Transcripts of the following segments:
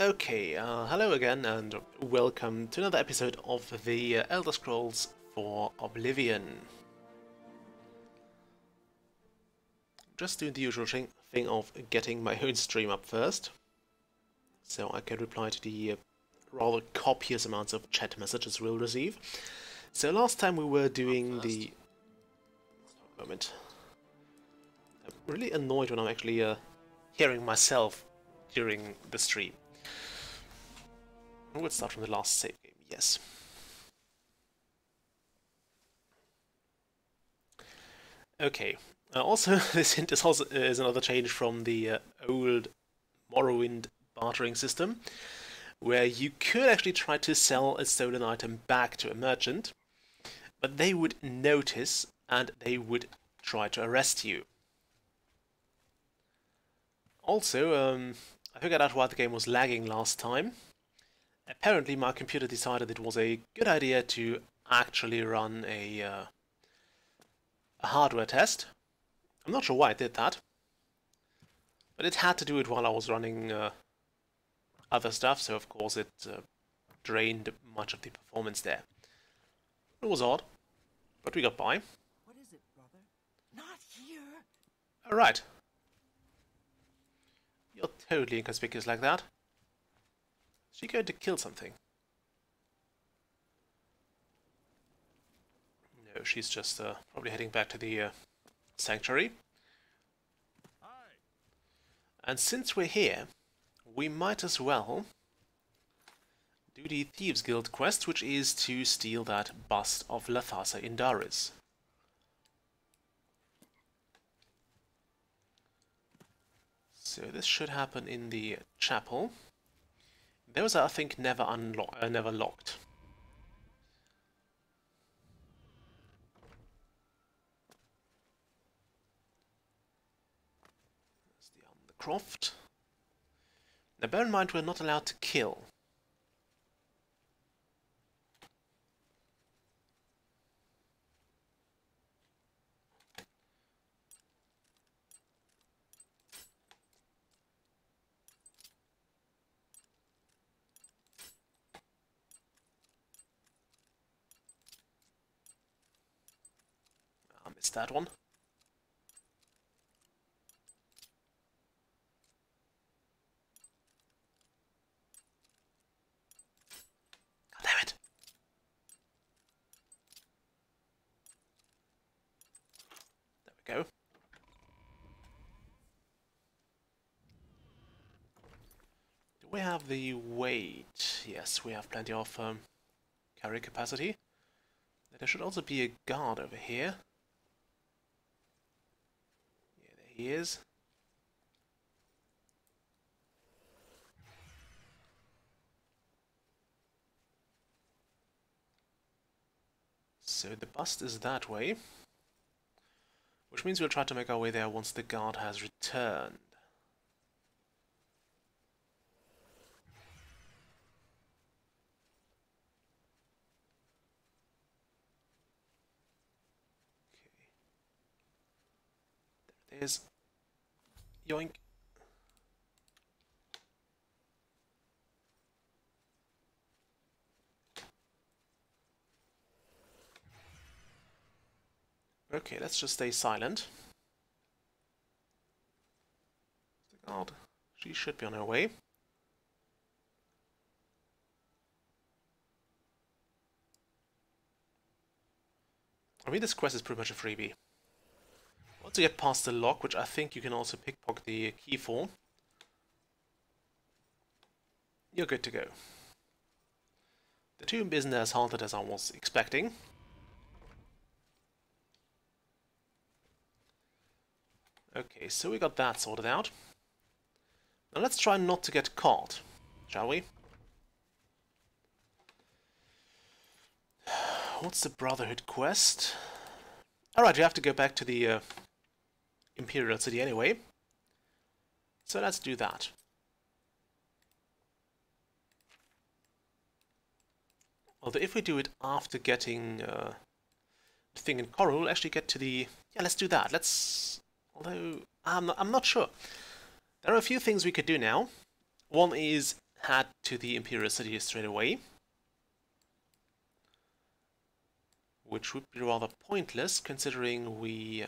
Okay, hello again and welcome to another episode of the Elder Scrolls for Oblivion. Just doing the usual thing of getting my own stream up first, so I can reply to the rather copious amounts of chat messages we'll receive. So last time we were doing the... moment. I'm really annoyed when I'm actually hearing myself during the stream. We'll start from the last save game, yes. Okay, also this hint is another change from the old Morrowind bartering system, where you could actually try to sell a stolen item back to a merchant, but they would notice and they would try to arrest you. Also, I figured out why the game was lagging last time. Apparently my computer decided it was a good idea to actually run a hardware test. I'm not sure why it did that, but it had to do it while I was running other stuff, so of course it drained much of the performance there. It was odd, but we got by. What is it, brother? Not here! Alright. You're totally inconspicuous like that. Is she going to kill something? No, she's just probably heading back to the sanctuary. Hi. And since we're here, we might as well do the Thieves Guild quest, which is to steal that bust of Lathasa Indaris. So this should happen in the chapel. Those are, I think, never locked. There's the croft. Now bear in mind we're not allowed to kill. I missed that one. God damn it. There we go. Do we have the weight? Yes, we have plenty of carry capacity. There should also be a guard over here. Yeah, there he is. So the bust is that way, which means we'll try to make our way there once the guard has returned. Okay. There it is. Yoink. Okay, let's just stay silent. The guard, she should be on her way. I mean, this quest is pretty much a freebie. Once you get past the lock, which I think you can also pickpocket the key for, you're good to go. The tomb isn't as haunted as I was expecting. Okay, so we got that sorted out. Now let's try not to get caught, shall we? What's the Brotherhood quest? Alright, we have to go back to the Imperial City anyway. So let's do that. Although if we do it after getting the thing in Coral, we'll actually get to the... Yeah, let's do that. Although, I'm not sure. There are a few things we could do now. One is head to the Imperial City straight away, which would be rather pointless considering we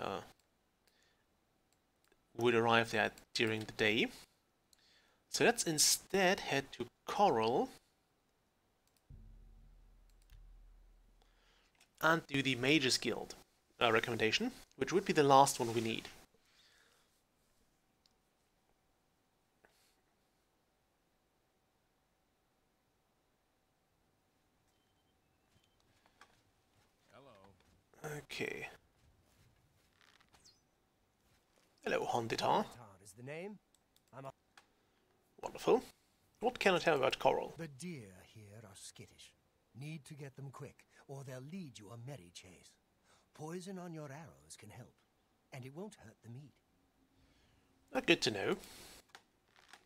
would arrive there during the day. So let's instead head to Coral and do the Mages Guild recommendation, which would be the last one we need. Okay. Hello, Honditar. Is the name? Wonderful. What can I tell about Coral? The deer here are skittish. Need to get them quick, or they'll lead you a merry chase. Poison on your arrows can help, and it won't hurt the meat. Good to know.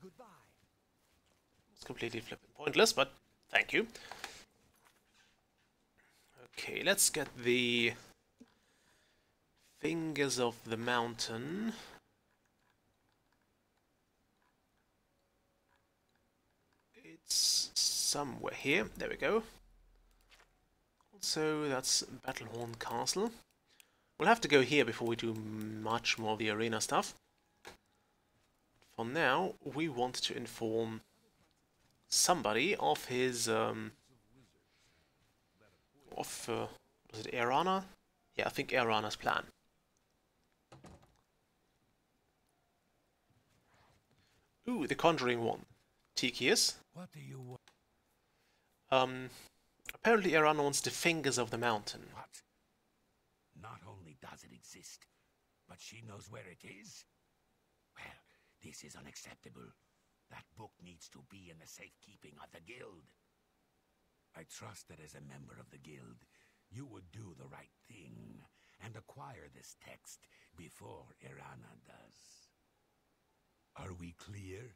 Goodbye. It's completely flippant pointless, but thank you. Okay, let's get the Fingers of the Mountain. It's somewhere here. There we go. Also, that's Battlehorn Castle. We'll have to go here before we do much more of the arena stuff. For now, we want to inform somebody of his, was it Erana? Yeah, I think Erana's plan. Ooh, the Conjuring one. Tikius. What do you want? Apparently Erana wants the Fingers of the Mountain. What? Not only does it exist, but she knows where it is? Well, this is unacceptable. That book needs to be in the safekeeping of the guild. I trust that as a member of the guild, you would do the right thing and acquire this text before Erana does. Are we clear?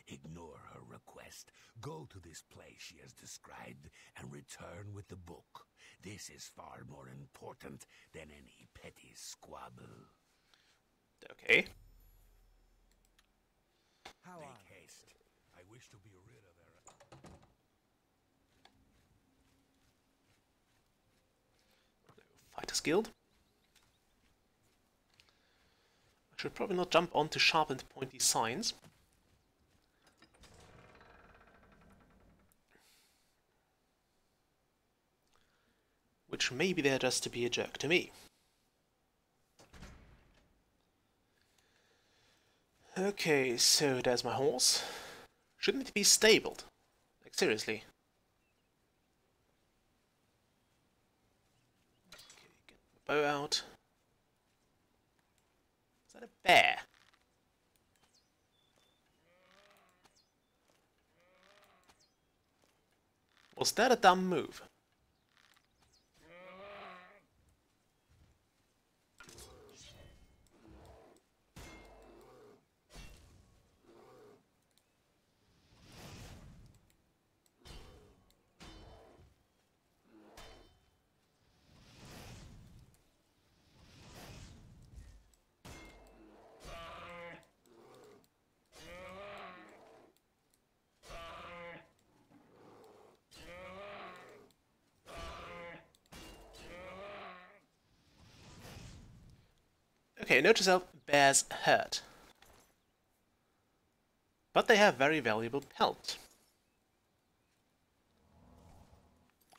Ignore her request. Go to this place she has described and return with the book. This is far more important than any petty squabble. Okay. Make haste. I wish to be rid of her. Fighters Guild. I should probably not jump onto sharpened pointy signs. Which may be there just to be a jerk to me. Okay, so there's my horse. Shouldn't it be stabled? Like, seriously. Okay, get the bow out. Is that a bear? Was that a dumb move? Okay, note to self, bears hurt. But they have very valuable pelt.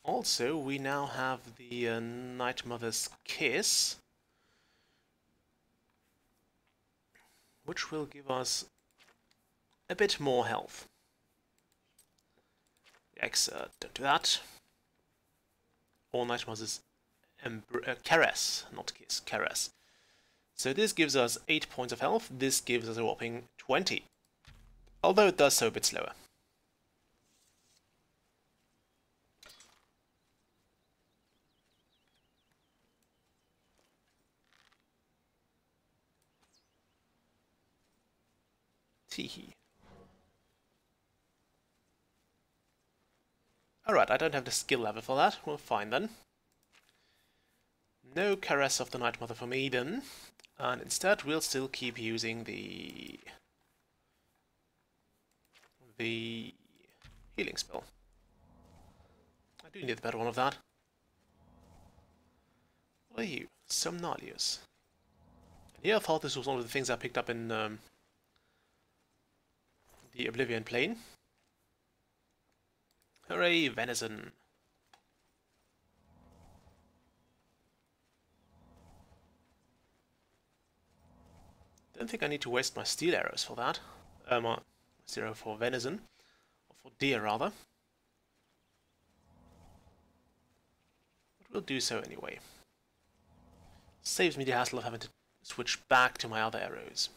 Also, we now have the Night Mother's Kiss, which will give us a bit more health. Yikes, don't do that. Or Night Mother's Caress, not Kiss, Caress. So this gives us 8 points of health, this gives us a whopping 20. Although it does so a bit slower. Teehee. Alright, I don't have the skill level for that, well fine then. No Caress of the Night Mother for me then. And instead we'll still keep using the healing spell. I do need a better one of that. What are you? Somnalius. And here I thought this was one of the things I picked up in the Oblivion plane. Hooray, venison! Don't think I need to waste my steel arrows for that. My 0 for venison. Or for deer, rather. But we'll do so anyway. Saves me the hassle of having to switch back to my other arrows.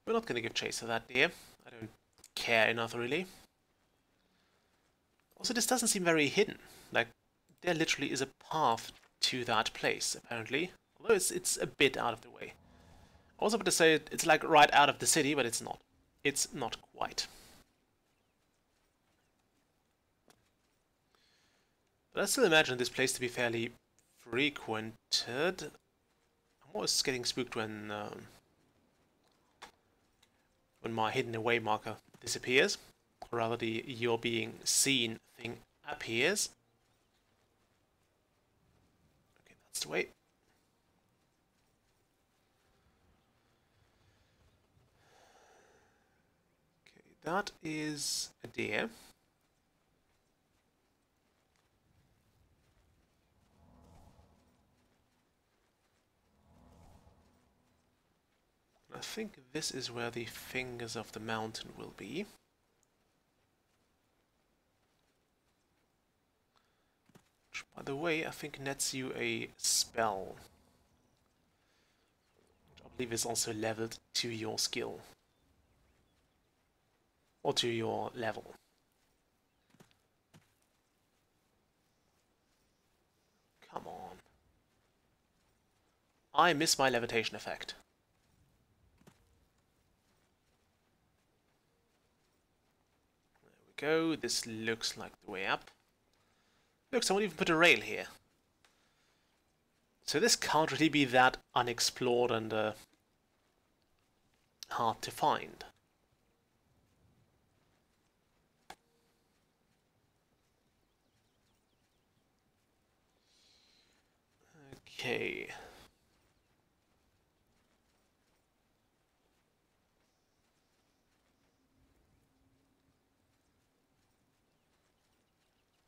We're not going to give chase to that deer. I don't care enough, really. Also, this doesn't seem very hidden. Like, there literally is a path to that place, apparently. Although it's a bit out of the way. I was about to say it's like right out of the city, but it's not. It's not quite. But I still imagine this place to be fairly frequented. I'm always getting spooked when my hidden away marker disappears, or rather the "you're being seen" thing appears. Okay, that's the way. Okay, that is a deer. I think this is where the fingers of the mountain will be. Which, by the way, I think nets you a spell. Which I believe is also leveled to your skill. Or to your level. Come on. I miss my levitation effect. Go. This looks like the way up. Look, someone even put a rail here. So this can't really be that unexplored and hard to find. Okay.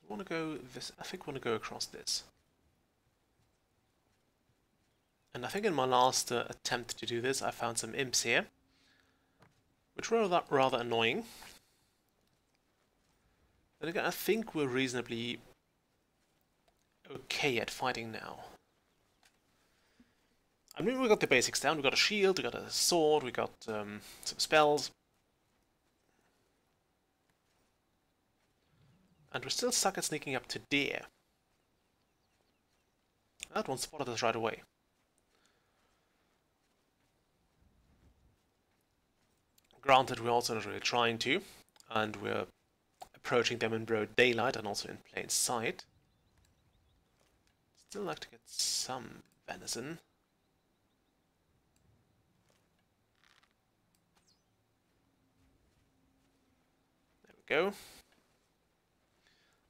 Want to go this? I think I want to go across this. And I think in my last attempt to do this, I found some imps here, which were rather annoying. But again, I think we're reasonably okay at fighting now. I mean, we got the basics down. We got a shield, we got a sword, we got some spells. And we're still stuck at sneaking up to deer. That one spotted us right away. Granted, we're also not really trying to, and we're approaching them in broad daylight and also in plain sight. Still like to get some venison. There we go.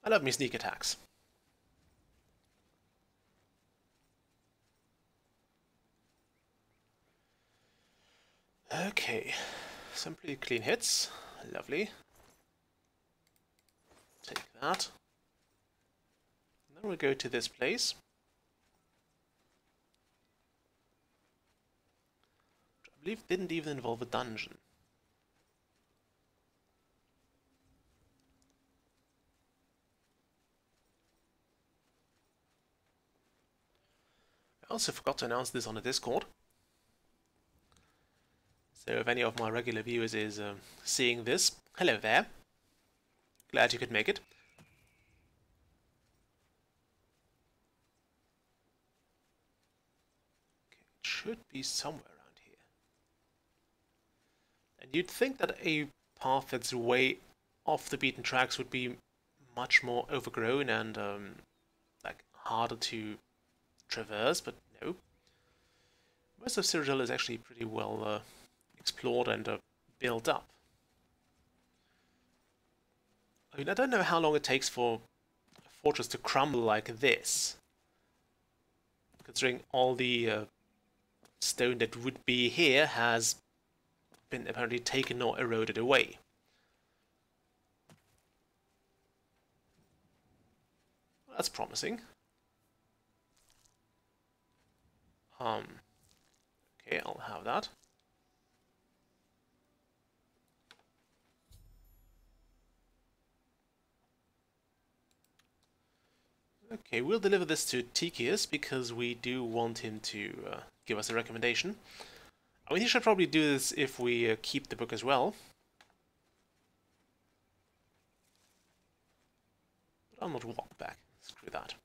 I love me sneak attacks. Okay, some pretty clean hits. Lovely. Take that. And then we'll go to this place. Which I believe didn't even involve a dungeon. I also forgot to announce this on the Discord. So if any of my regular viewers is seeing this, hello there. Glad you could make it. Okay, it should be somewhere around here. And you'd think that a path that's way off the beaten tracks would be much more overgrown and like harder to traverse, but no. Most of Cyrodiil is actually pretty well explored and built up. I mean, I don't know how long it takes for a fortress to crumble like this, considering all the stone that would be here has been apparently taken or eroded away. That's promising. Okay, I'll have that. Okay, we'll deliver this to Tikius because we do want him to give us a recommendation. I mean, he should probably do this if we keep the book as well. But I'll not walk back. Screw that.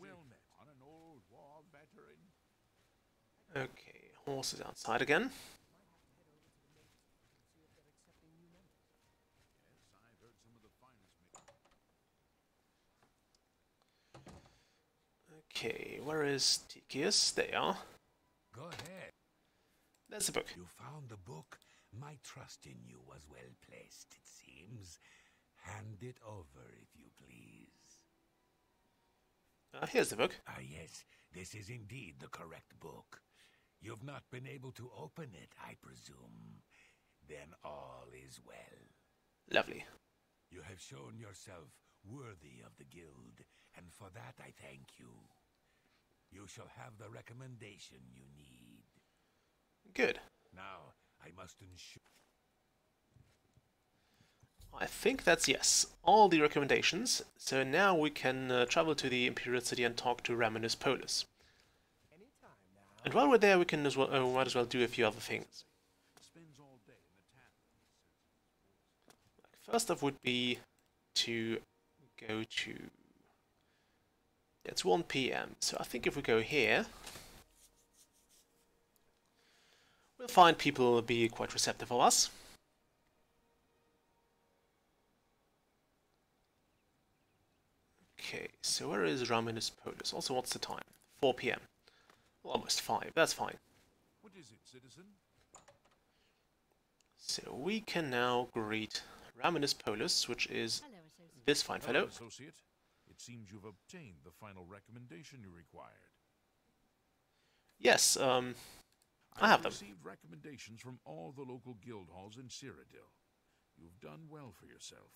Well met on an old war veteran. Okay, horses outside again. Yes, I've heard some of the finest. Okay, where is Tikius? There you are. Go ahead. There's the book. You found the book? My trust in you was well placed, it seems. Hand it over, if you please. Here's the book. Ah, yes, this is indeed the correct book. You've not been able to open it, I presume. Then all is well. Lovely. You have shown yourself worthy of the guild, and for that I thank you. You shall have the recommendation you need. Good. Now, I must ensure... I think that's yes. All the recommendations. So now we can travel to the Imperial City and talk to Raminus Polus. And while we're there, we can as well, might as well do a few other things. First up would be to go to... It's 1 PM, so I think if we go here, we'll find people will be quite receptive of us. Okay, so where is Raminus Polus? Also, what's the time? 4 PM. Well, almost 5, that's fine. What is it, citizen? So we can now greet Raminus Polus, which is this fine Hello, fellow. associate. It seems you've obtained the final recommendation you required. Yes, I have them. received recommendations from all the local guild halls in Cyrodiil. You've done well for yourself.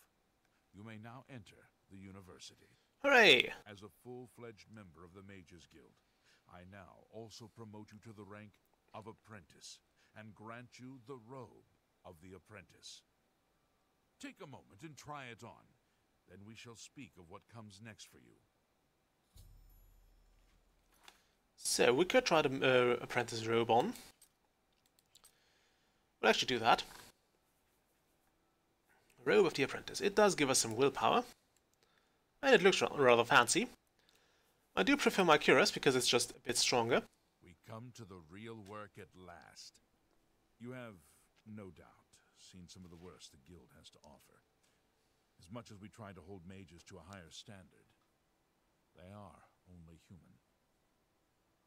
You may now enter the university. Hooray! As a full-fledged member of the Mages Guild, I now also promote you to the rank of apprentice and grant you the robe of the apprentice. Take a moment and try it on. Then we shall speak of what comes next for you. So we could try the apprentice robe on. We'll actually do that. Robe of the apprentice. It does give us some willpower. And it looks rather fancy. I do prefer my cuirass because it's just a bit stronger. We come to the real work at last. You have, no doubt, seen some of the worst the guild has to offer. As much as we try to hold mages to a higher standard, they are only human.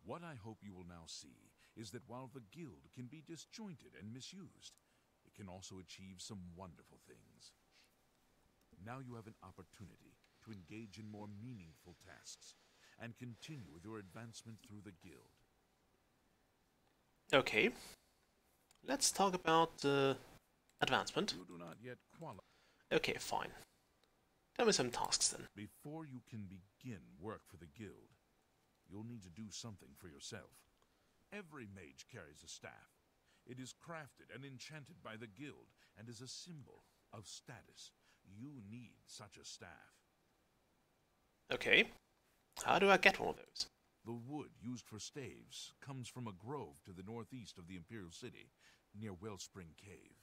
What I hope you will now see is that while the guild can be disjointed and misused, it can also achieve some wonderful things. Now you have an opportunity to engage in more meaningful tasks and continue with your advancement through the guild. Okay. Let's talk about advancement. You do not yet qualify. Okay, fine. Tell me some tasks then. Before you can begin work for the guild, you'll need to do something for yourself. Every mage carries a staff. It is crafted and enchanted by the guild and is a symbol of status. You need such a staff. Okay. How do I get one of those? The wood used for staves comes from a grove to the northeast of the Imperial City, near Wellspring Cave.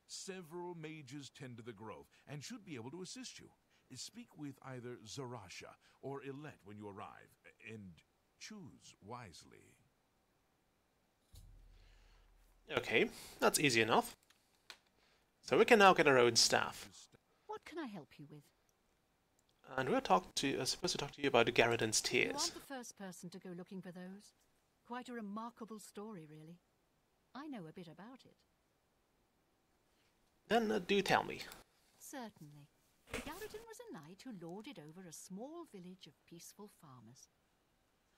Several mages tend to the grove and should be able to assist you. Speak with either Zarasha or Ilette when you arrive, and choose wisely. Okay, that's easy enough. So we can now get our own staff. What can I help you with? And we're supposed to talk to you about Garridan's You tears. aren't the first person to go looking for those. Quite a remarkable story, really. I know a bit about it. Then do tell me. Certainly. Garridan was a knight who lorded over a small village of peaceful farmers.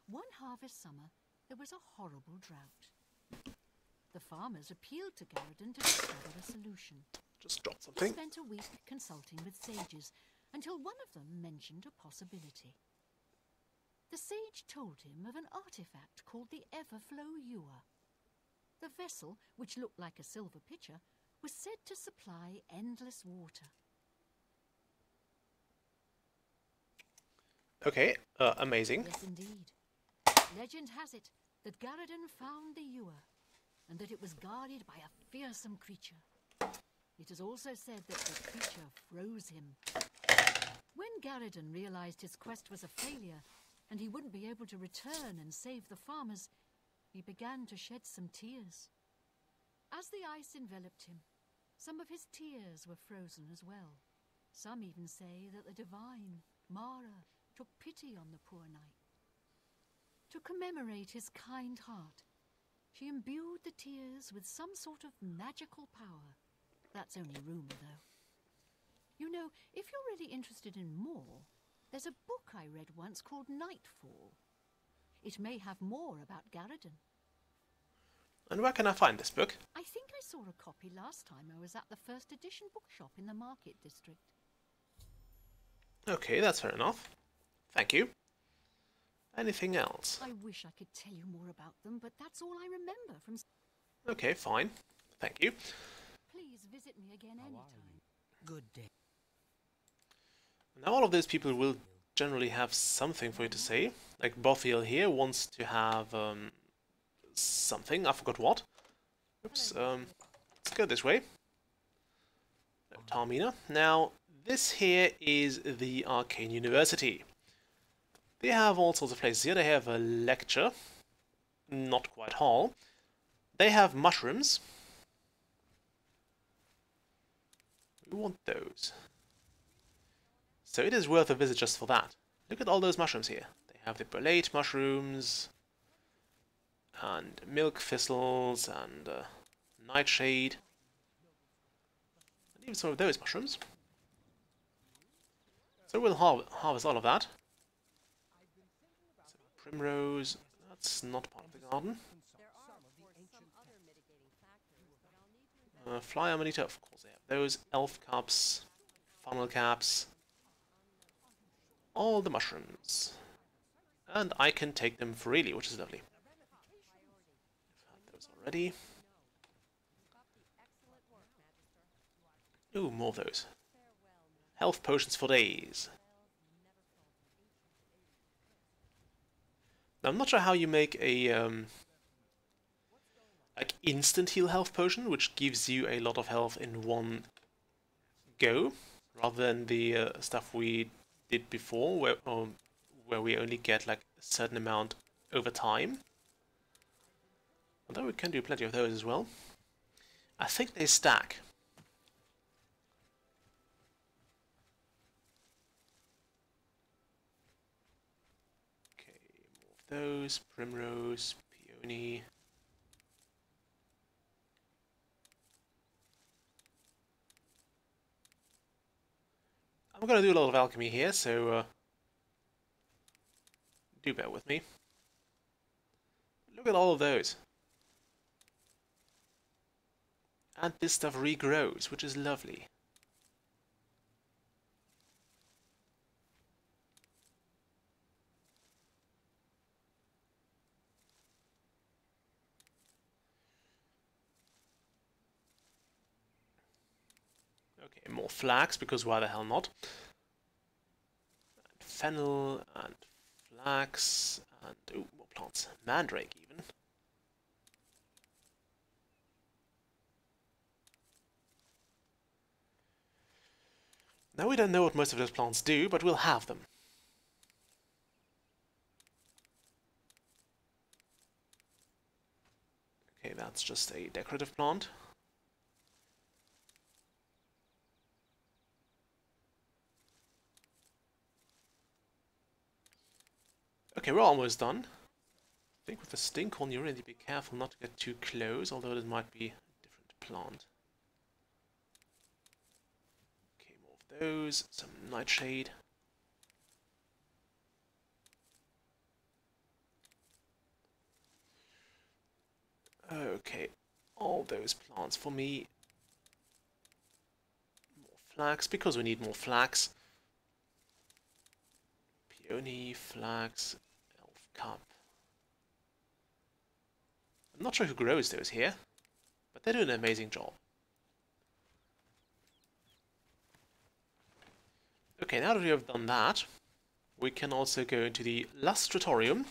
One harvest summer, there was a horrible drought. The farmers appealed to Garridan to discover a solution. Just drop He something. spent a week consulting with sages, until one of them mentioned a possibility. The sage told him of an artifact called the Everflow Ewer. The vessel, which looked like a silver pitcher, was said to supply endless water. Okay, amazing. Yes, indeed. Legend has it that Garridan found the ewer, and that it was guarded by a fearsome creature. It is also said that the creature froze him. When Garridan realized his quest was a failure, and he wouldn't be able to return and save the farmers, he began to shed some tears. As the ice enveloped him, some of his tears were frozen as well. Some even say that the divine, Mara, took pity on the poor knight. To commemorate his kind heart, she imbued the tears with some sort of magical power. That's only rumor, though. You know, if you're really interested in more, there's a book I read once called Nightfall. It may have more about Garridan. And where can I find this book? I think I saw a copy last time I was at the first edition bookshop in the market district. Okay, that's fair enough. Thank you. Anything else? I wish I could tell you more about them, but that's all I remember from... Okay, fine. Thank you. Please visit me again anytime. Good day. Now all of those people will generally have something for you to say. Like Bothiel here wants to have something, I forgot what. Oops, let's go this way. Tarmina. Now, this here is the Arcane University. They have all sorts of places here. They have a lecture, not quite hall. They have mushrooms. We want those. So it is worth a visit just for that. Look at all those mushrooms here. They have the bolete mushrooms, and milk thistles, and nightshade, and even some of those mushrooms. So we'll harvest all of that. So primrose, that's not part of the garden. Fly amanita, of course they have those. Elf cups, funnel caps, all the mushrooms. And I can take them freely, which is lovely. I've had those already. Ooh, more of those. Health potions for days. Now, I'm not sure how you make a like instant heal health potion, which gives you a lot of health in one go, rather than the stuff we did before, where we only get like a certain amount over time. Although we can do plenty of those as well. I think they stack. Okay, more of those. Primrose, peony. I'm going to do a lot of alchemy here, so do bear with me. Look at all of those. And this stuff regrows, which is lovely. Okay, more flax, because why the hell not? And fennel, and flax, and ooh, more plants. Mandrake, even. Now we don't know what most of those plants do, but we'll have them. Okay, that's just a decorative plant. Okay, we're almost done. I think with the stinkhorn you really need to be careful not to get too close, although it might be a different plant. Okay, more of those, some nightshade. Okay, all those plants for me. More flax, because we need more flax. Peony, flax, elf cup. I'm not sure who grows those here, but they're doing an amazing job. Okay, now that we have done that, we can also go into the Lustratorium.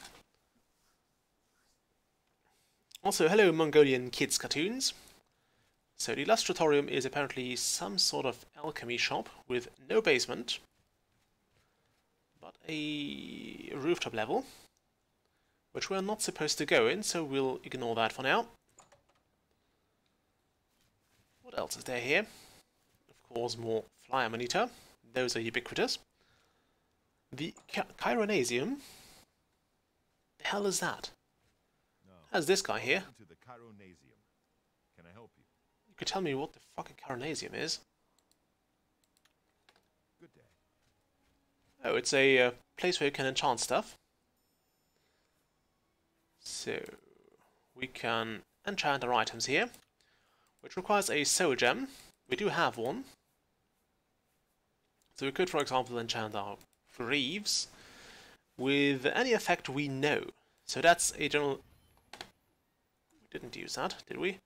Also, hello Mongolian kids cartoons. So the Lustratorium is apparently some sort of alchemy shop with no basement, but a rooftop level, which we're not supposed to go in, so we'll ignore that for now. What else is there here? Of course, more flyer monitor. Those are ubiquitous. The Chironasium. The hell is that? No. How's this guy here? To the Chironasium. Can I help you? You could tell me what the fucking Chironasium is. Good day. Oh, it's a place where you can enchant stuff. So, we can enchant our items here, which requires a soul gem. We do have one. So we could, for example, enchant our greaves with any effect we know. So that's a general... We didn't use that, did we?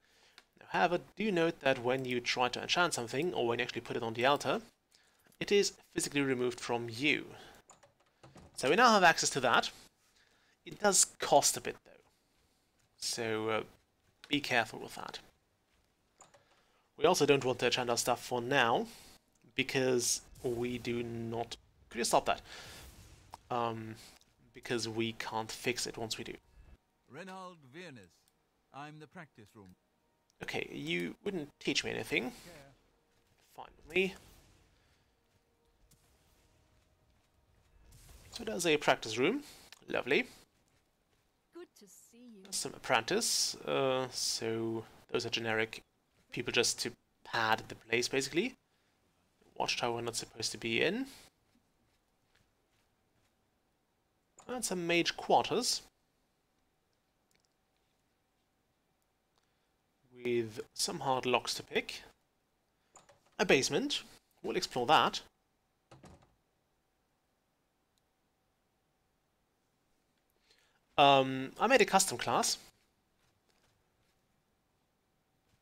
Now, however, do note that when you try to enchant something, or when you actually put it on the altar, it is physically removed from you. So we now have access to that. It does cost a bit, though. So be careful with that. We also don't want to enchant our stuff for now, because we do not... Could you stop that? Because we can't fix it once we do. Reinald Viernes. I'm the practice room. Okay, you wouldn't teach me anything. Fine with me. So there's a practice room. Lovely. Good to see you. Some apprentice. So those are generic people just to pad the place, basically. Watchtower we're not supposed to be in. And some mage quarters. With some hard locks to pick. A basement. We'll explore that. I made a custom class.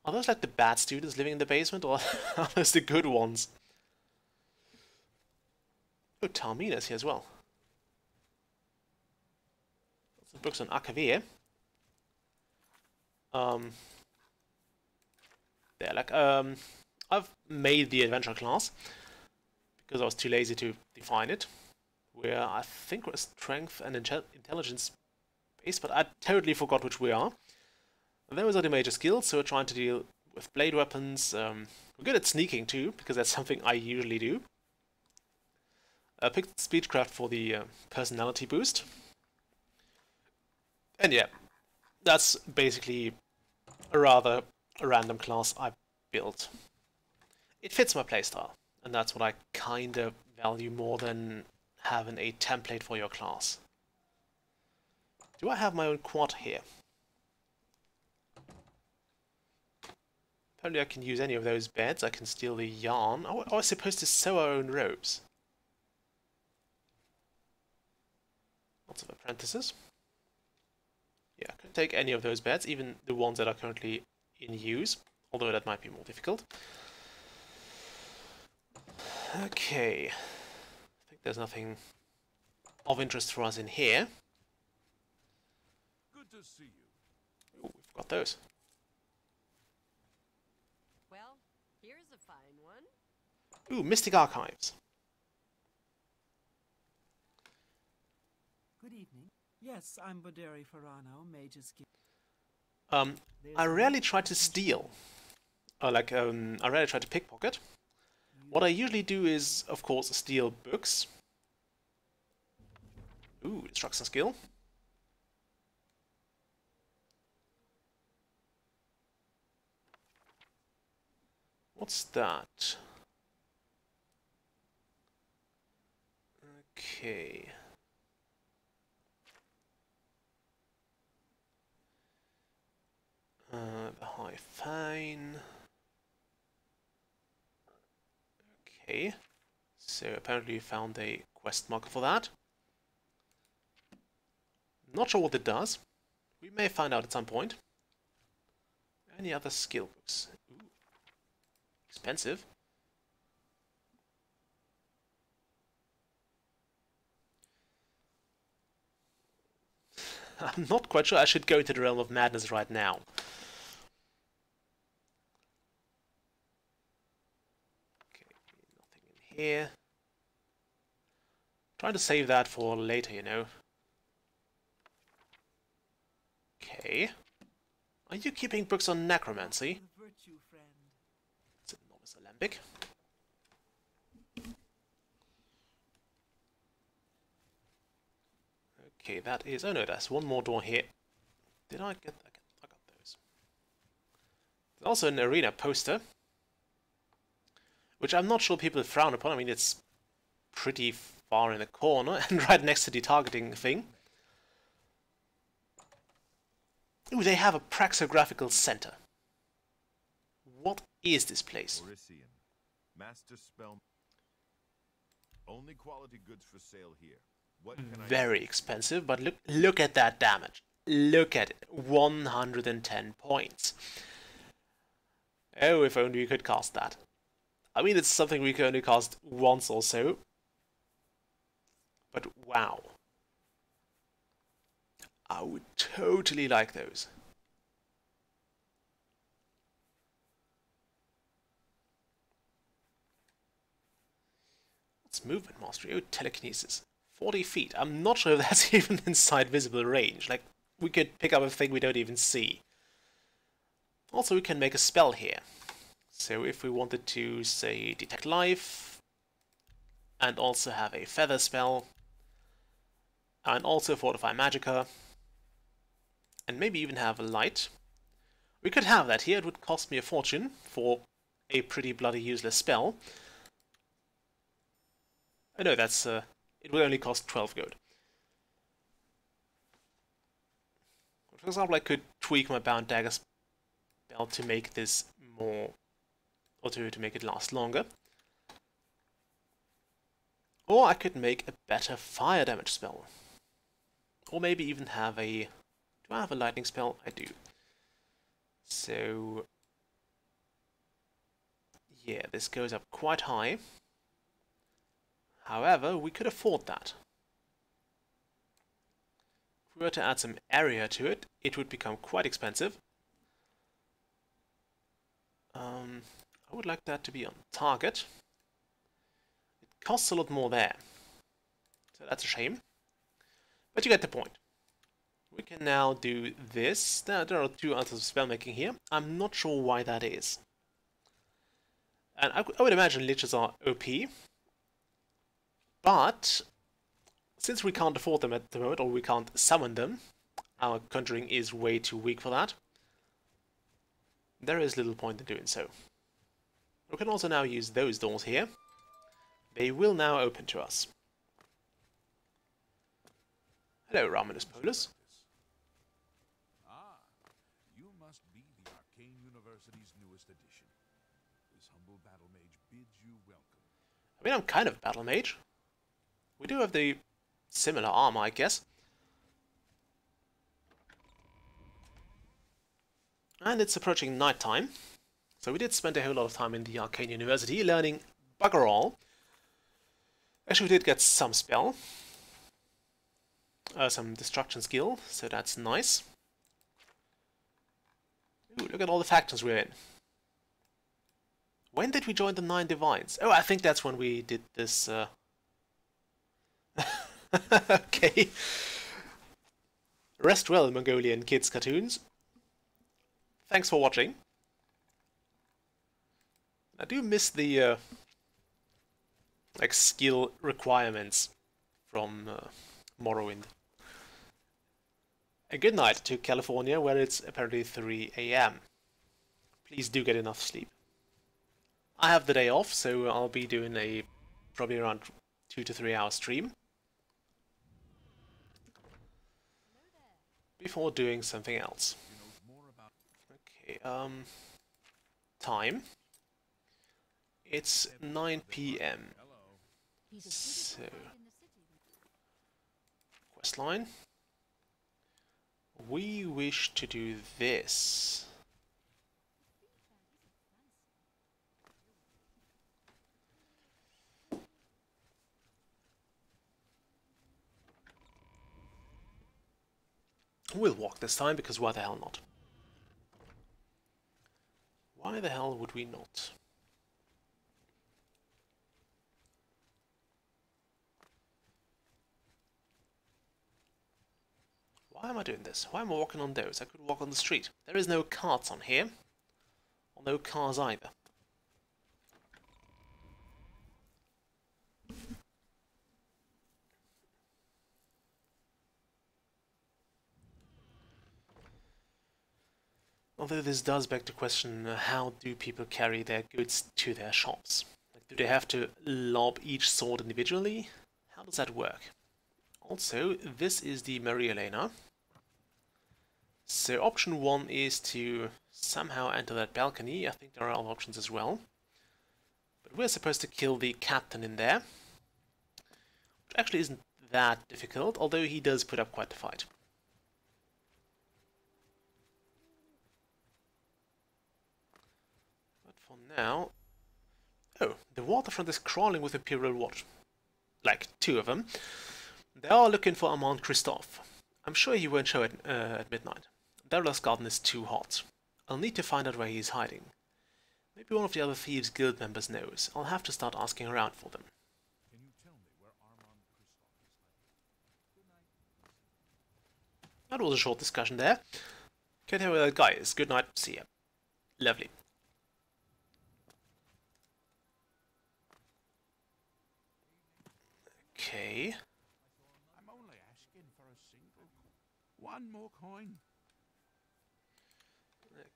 Are those like the bad students living in the basement, or are those the good ones? Oh, Tarmina's here as well. Some books on Akavir. I've made the adventure class because I was too lazy to define it. Where I think we're strength and intelligence based, but I totally forgot which we are. And those are the major skills, so we're trying to deal with blade weapons. We're good at sneaking too, because that's something I usually do. I picked Speechcraft for the personality boost. And yeah, that's basically a rather random class I built. It fits my playstyle, and that's what I kind of value more than having a template for your class. Do I have my own quad here? Apparently I can use any of those beds. I can steal the yarn. Oh, I was supposed to sew our own robes. Lots of apprentices. Yeah, I can take any of those beds, even the ones that are currently in use, although that might be more difficult. Okay. I think there's nothing of interest for us in here. Good to see you. Ooh, we've got those. Well, here's a fine one. Ooh, Mystic Archives. Good evening. Yes, I'm Boderi Ferrano, Mage's Guild. I rarely try to steal. Or I rarely try to pickpocket. What I usually do is, of course, steal books. Ooh, destruction skill. What's that? Okay. The high fine. Okay. So apparently you found a quest marker for that. Not sure what it does. We may find out at some point. Any other skill books? Ooh. Expensive. I'm not quite sure I should go to the Realm of Madness right now. Okay, nothing in here. Trying to save that for later, you know. Okay. Are you keeping books on necromancy? Virtue, friend. It's a novice alembic. Okay, that is... Oh no, there's one more door here. Did I get... I got those. There's also an arena poster. Which I'm not sure people frown upon. I mean, it's pretty far in the corner and right next to the targeting thing. Ooh, they have a praxographical center. What is this place? Orician. Master spell. Only quality goods for sale here. What can I Very expensive, but look at that damage. Look at it. 110 points. Oh, if only we could cast that. I mean, it's something we can only cast once or so. But wow. I would totally like those. What's movement mastery? Oh, telekinesis. 40 feet. I'm not sure if that's even inside visible range. Like, we could pick up a thing we don't even see. Also, we can make a spell here. So if we wanted to, say, detect life, and also have a feather spell, and also fortify magicka, and maybe even have a light. We could have that here. It would cost me a fortune for a pretty bloody useless spell. Oh no, that's it will only cost 12 gold. For example, I could tweak my bound dagger spell to make this more, or to make it last longer. Or I could make a better fire damage spell. Or maybe even have a... Do I have a lightning spell? I do. So... yeah, this goes up quite high. However, we could afford that. If we were to add some area to it, it would become quite expensive. I would like that to be on target. It costs a lot more there. So that's a shame. But you get the point. We can now do this. There are two answers of spellmaking here. I'm not sure why that is. And I would imagine liches are OP. But since we can't afford them at the moment, or we can't summon them, our conjuring is way too weak for that. There is little point in doing so. We can also now use those doors here. They will now open to us. Hello, Raminus Polus. Ah, you must be the Arcane University's newest addition. This humble battle mage bids you welcome. I mean, I'm kind of battle mage. We do have the similar armor, I guess. And it's approaching night time. So we did spend a whole lot of time in the Arcane University learning bugger all. Actually, we did get some spell. Some destruction skill, so that's nice. Ooh, look at all the factions we're in. When did we join the 9 Divines? Oh, I think that's when we did this... Okay. Rest well, Mongolian kids cartoons. thanks for watching. I do miss the like skill requirements from Morrowind. A good night to California, where it's apparently 3 AM. Please do get enough sleep. I have the day off, so I'll be doing a probably around 2 to 3 hour stream before doing something else. Okay, time. It's 9 PM. So, questline. We wish to do this. We'll walk this time, because why the hell not? Why the hell would we not? Why am I doing this? Why am I walking on those? I could walk on the street. There is no carts on here. Or no cars either. Although this does beg the question, how do people carry their goods to their shops? Like, do they have to lob each sword individually? How does that work? Also, this is the Maria Elena. So option 1 is to somehow enter that balcony. I think there are other options as well. But we're supposed to kill the captain in there, which actually isn't that difficult, although he does put up quite the fight. But for now... Oh, the waterfront is crawling with Imperial watch. Like, 2 of them. They are looking for Armand Christophe. I'm sure he won't show it at midnight. Daryl's garden is too hot. I'll need to find out where he is hiding. Maybe one of the other Thieves Guild members knows. I'll have to start asking around for them. Can you tell me where Armand Christophe is hiding? That was a short discussion there. Can't tell where that guy is. Good night. See ya. Lovely. Okay. I'm only asking for a single. One more coin.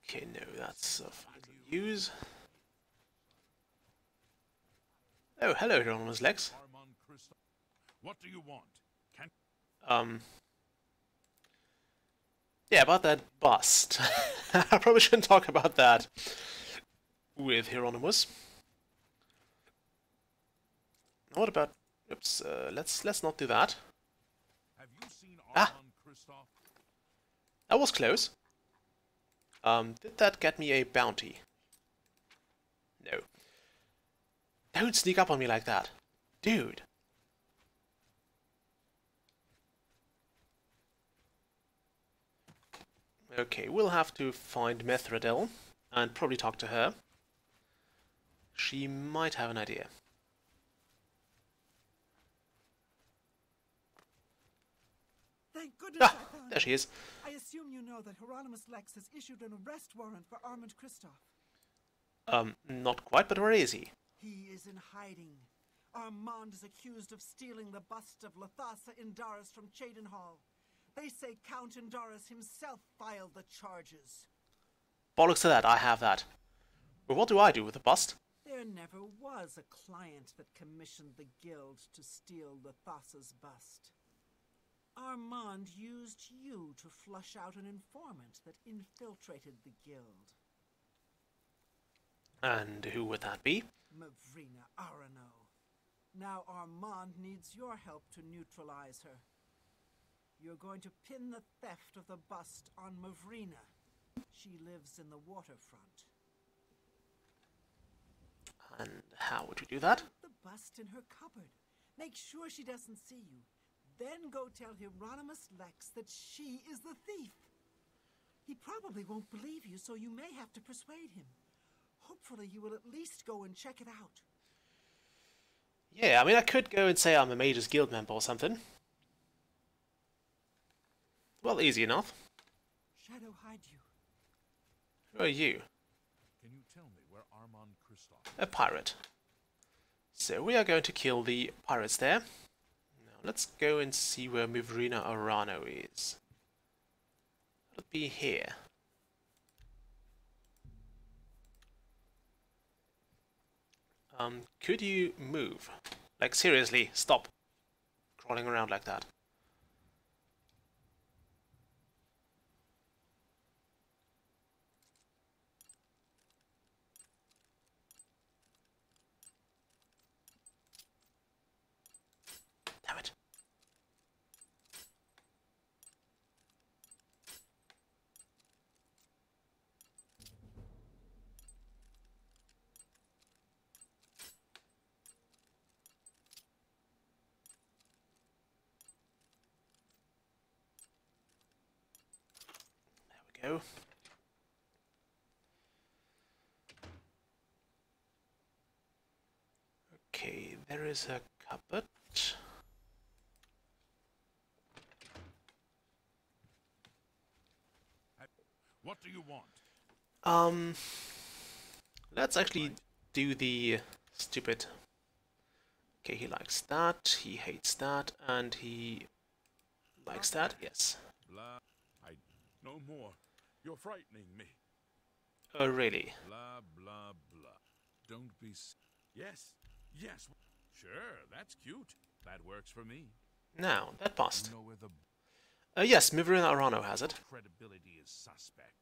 Okay, no, that's of little use. Oh, hello, Hieronymus Lex. Armand Christophe. What do you want? Can Yeah, about that bust. I probably shouldn't talk about that with Hieronymus. What about... Oops, let's not do that. have you seen Armand Christophe? That was close. Did that get me a bounty? No. Don't sneak up on me like that. Dude. Okay, we'll have to find Methradel and probably talk to her. She might have an idea. Thank goodness Ah, I found there she you. is. I assume you know that Hieronymus Lex has issued an arrest warrant for Armand Christophe. Not quite, but where is he? He is in hiding. Armand is accused of stealing the bust of Lathasa Indaris from Cheydinhal. They say Count Indaris himself filed the charges. Bollocks to that, I have that. But what do I do with the bust? There never was a client that commissioned the guild to steal Lathasa's bust. Armand used you to flush out an informant that infiltrated the guild. And who would that be? Mavrina Arano. Now Armand needs your help to neutralize her. You're going to pin the theft of the bust on Mavrina. She lives in the waterfront. And how would you do that? Put the bust in her cupboard. Make sure she doesn't see you. Then go tell Hieronymus Lex that she is the thief. He probably won't believe you, so you may have to persuade him. Hopefully you will at least go and check it out. Yeah, I mean, I could go and say I'm a Mage's Guild member or something. Well, easy enough. Shadow hide you. Who are you? Can you tell me where Armand Kristoff is? A pirate. So we are going to kill the pirates there. Now let's go and see where Mivrina Arano is. It'll be here. Could you move? Like seriously, stop crawling around like that. Damn it. There we go. Okay, there is a cupboard. What do you want? Let's actually do the stupid. Okay, he likes that, he hates that, and he likes that, yes. Blah. No more. You're frightening me. Oh, really? Blah, blah, blah. Don't be... Yes. Yes. Sure, that's cute. That works for me. Now, that passed. You know where the... Yes, Mivrina Arano has it. Credibility is suspect.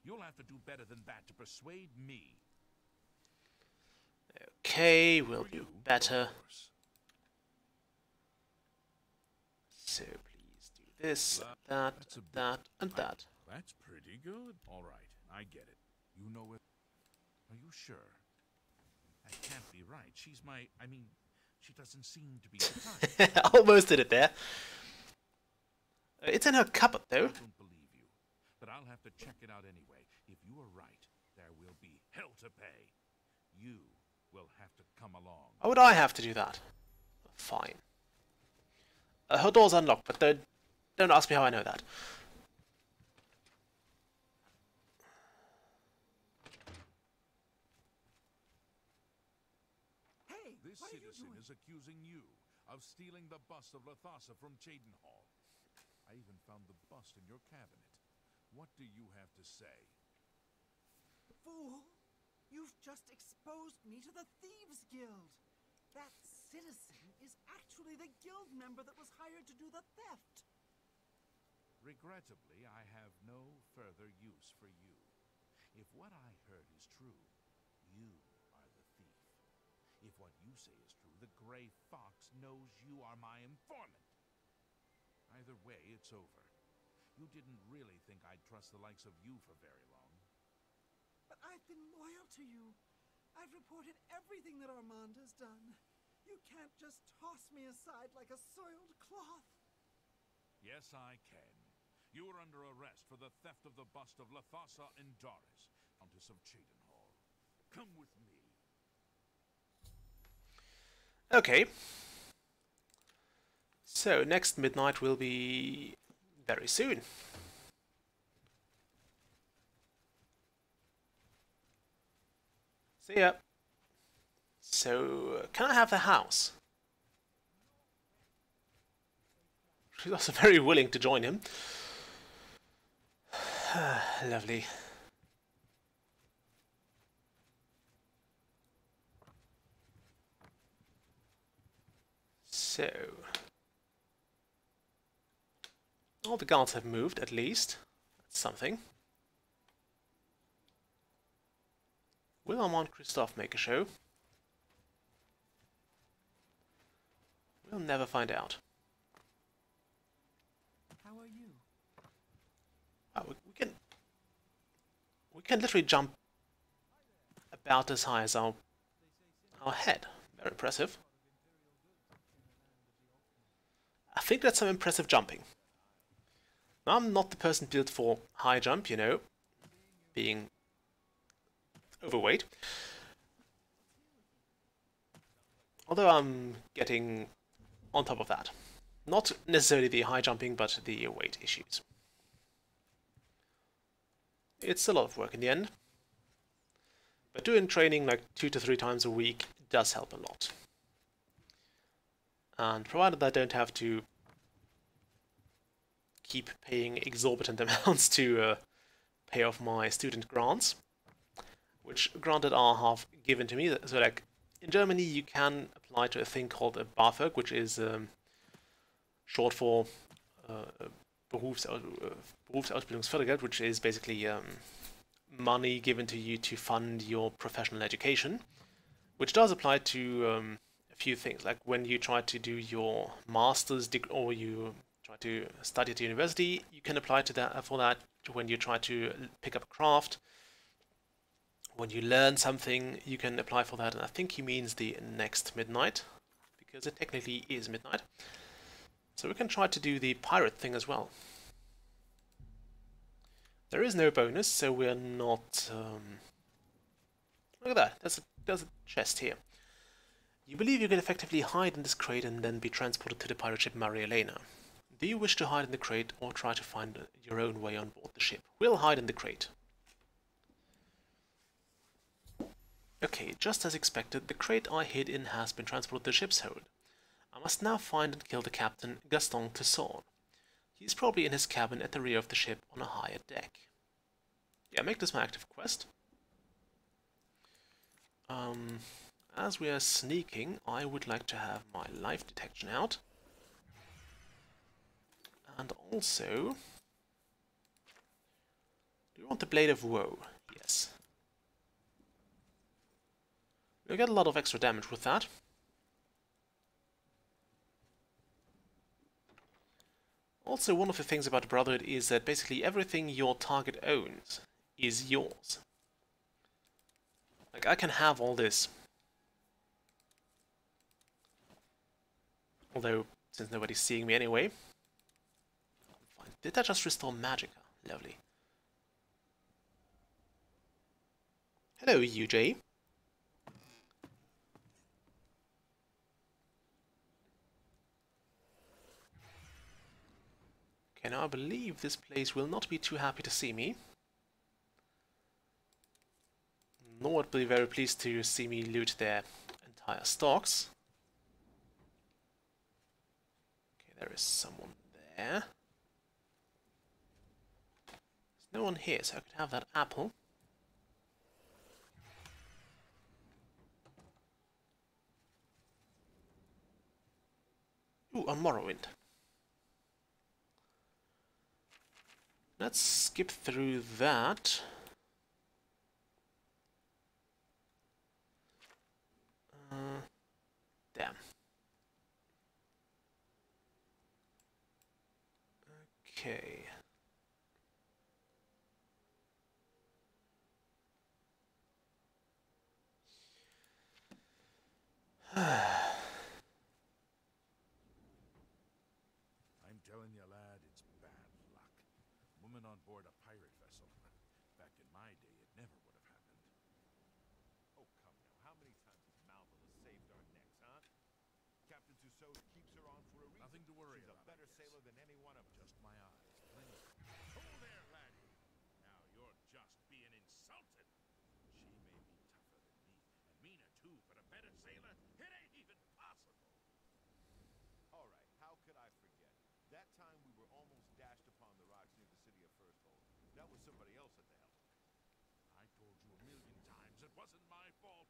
You'll have to do better than that to persuade me. Okay, we'll do better. So please do this, that, that, and that. That's pretty good. All right, I get it. You know it. Are you sure? That can't be right. She's my... I mean, she doesn't seem to be the type. Almost did it there. It's in her cupboard, though. I don't believe you, but I'll have to check it out anyway. If you are right, there will be hell to pay. You will have to come along. Why would I have to do that? Fine. Her door's unlocked, but don't ask me how I know that. Hey, This what are you citizen doing? is accusing you of stealing the bust of Lathasa from Cheydinhal. I even found the bust in your cabinet. What do you have to say? Fool! You've just exposed me to the Thieves Guild. That citizen is actually the guild member that was hired to do the theft. Regrettably, I have no further use for you. If what I heard is true, you are the thief. If what you say is true, the Grey Fox knows you are my informant. Either way, it's over. You didn't really think I'd trust the likes of you for very long. But I've been loyal to you. I've reported everything that Armand has done. You can't just toss me aside like a soiled cloth. Yes, I can. You are under arrest for the theft of the bust of Lathasa and Doris, Countess of Cheydinhal. Come with me. Okay. So, next midnight will be very soon. See ya. So, can I have the house? She's also very willing to join him. Lovely. So... all the guards have moved, at least. That's something. Will Armand Kristoff make a show? We'll never find out. How are you? We can literally jump about as high as our head. Very impressive. I think that's some impressive jumping. I'm not the person built for high jump, you know, being overweight. Although I'm getting on top of that. Not necessarily the high jumping, but the weight issues. it's a lot of work in the end. But doing training like 2 to 3 times a week does help a lot. And provided I don't have to keep paying exorbitant amounts to pay off my student grants, which granted are half given to me. So like in Germany you can apply to a thing called a BAföG, which is short for Berufsausbildungsfördergeld, which is basically money given to you to fund your professional education, which does apply to a few things, like when you try to do your master's degree or you try to study at university, you can apply to that for that. When you try to pick up a craft, when you learn something, you can apply for that. And I think he means the next midnight, because it technically is midnight. So we can try to do the pirate thing as well. There is no bonus, so we're not... Look at that, there's a chest here. You believe you can effectively hide in this crate and then be transported to the pirate ship Maria Elena. Do you wish to hide in the crate or try to find your own way on board the ship? We'll hide in the crate. Okay, just as expected, the crate I hid in has been transported to the ship's hold. I must now find and kill the captain, Gaston Tesson. He is probably in his cabin at the rear of the ship on a higher deck. Yeah, make this my active quest. As we are sneaking, I would like to have my life detection out. And also... do you want the Blade of Woe? Yes. You'll get a lot of extra damage with that. Also, one of the things about the Brotherhood is that basically everything your target owns is yours. Like, I can have all this. Although, since nobody's seeing me anyway. I'm fine. Did that just restore Magicka? Lovely. Hello, UJ. Okay, now I believe this place will not be too happy to see me. Nor would be very pleased to see me loot their entire stocks. Okay, there is someone there. There's no one here, so I could have that apple. Ooh, on Morrowind. Let's skip through that. Damn. Okay. I'm telling you, lad, it's bad luck. Woman on board a pirate vessel. Back in my day, it never would have happened. Oh, come now. How many times has Malvola saved our necks, huh? Captain Tussaud keeps her on for a reason. Nothing to worry She's about, a better I guess. sailor than any one of us. Just my eyes. Plenty. Hold there, laddie. Now you're just being insulted. She may be tougher than me, and meaner too, but a better sailor? It ain't even possible. All right, how could I forget? That time we were almost dashed upon the rocks near the city of Firsthold. That was somebody else at the helm. I told you a million times it wasn't my fault.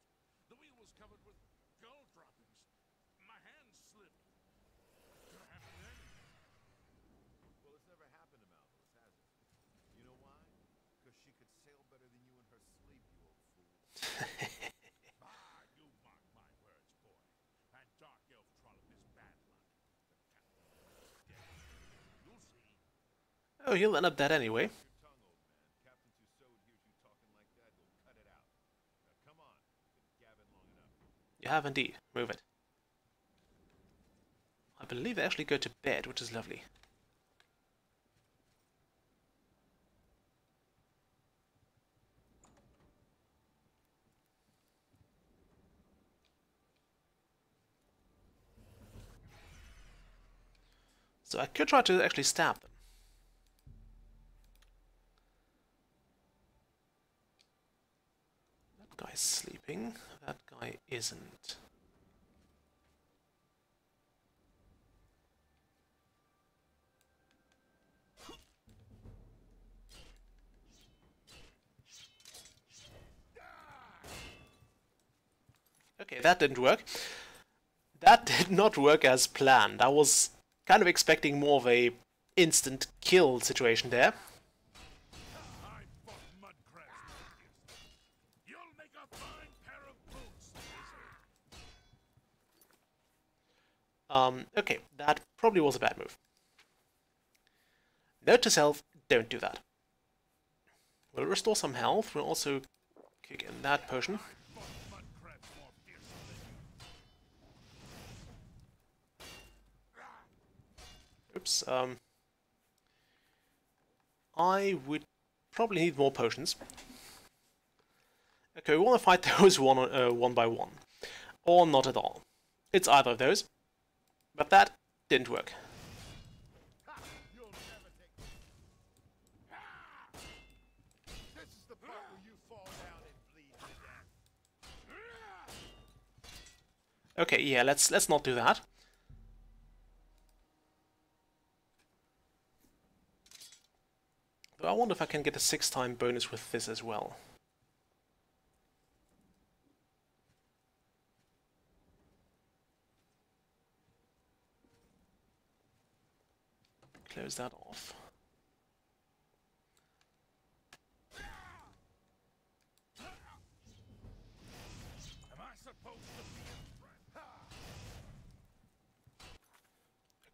The wheel was covered with gull droppings. My hand slipped. Could have happened to anyone. Well, it's never happened to Malvolis, has it? You know why? Because she could sail better than you in her sleep, you old fool. Ah, you mark my words, boy. That dark elf trollop is bad luck. The captain is dead. You'll see. Oh, he'll end up dead anyway. Your tongue, old man. Captain Tussaud hears you talking like that, he'll cut it out. Now, come on. You've been gabbing long enough. You have indeed. Move it. I believe they actually go to bed, which is lovely. So I could try to actually stab them. guy's sleeping. That guy isn't. Okay, that didn't work. That did not work as planned. I was kind of expecting more of a instant kill situation there. Okay, that probably was a bad move. Note to self, don't do that. We'll restore some health. We'll also kick in that potion. Oops, I would probably need more potions. Okay, we want to fight those one by one. Or not at all. It's either of those. But that didn't work. Okay, yeah, let's not do that. Though I wonder if I can get a 6-time bonus with this as well. Close that off.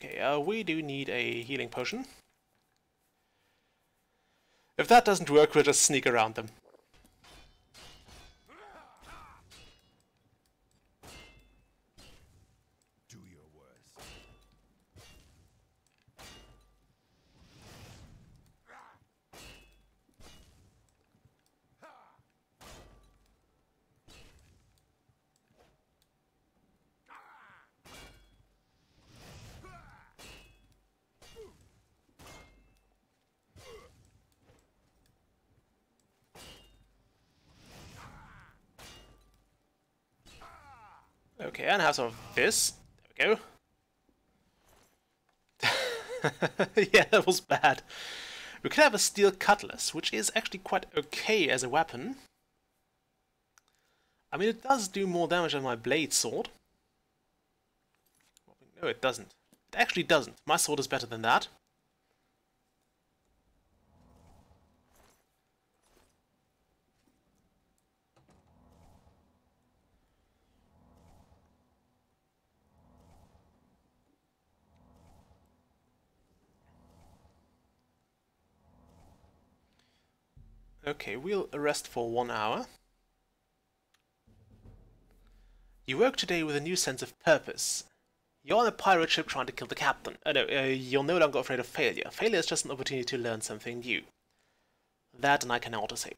Okay, we do need a healing potion. If that doesn't work, we'll just sneak around them. Do your worst. Okay, and have some of this. There we go. Yeah, that was bad. We could have a steel cutlass, which is actually quite okay as a weapon. I mean, it does do more damage than my blade sword. No, it doesn't. It actually doesn't. My sword is better than that. Okay, we'll rest for 1 hour. You woke today with a new sense of purpose. You're on a pirate ship trying to kill the captain. You're no longer afraid of failure. Failure is just an opportunity to learn something new. That and I can autosave.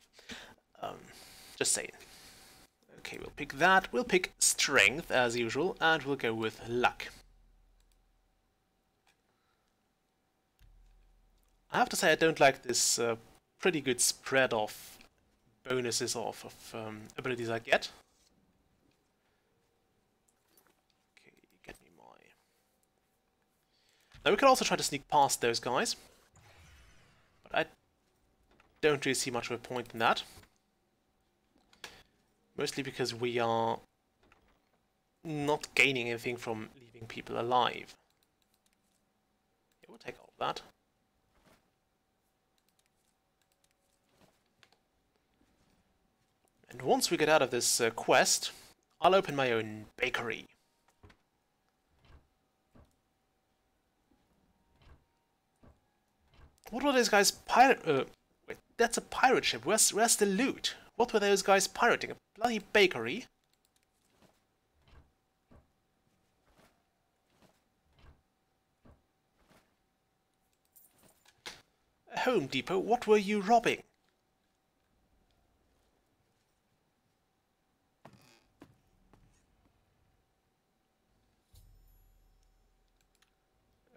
Just saying. Okay, we'll pick that. We'll pick strength as usual, and we'll go with luck. I have to say I don't like this pretty good spread of bonuses of abilities I get. Okay, get me my... Now we can also try to sneak past those guys, but I don't really see much of a point in that. Mostly because we are not gaining anything from leaving people alive. Yeah, we'll take all of that. And once we get out of this quest, I'll open my own bakery. What were those guys wait, that's a pirate ship. Where's the loot? What were those guys pirating? A bloody bakery? A Home Depot? What were you robbing?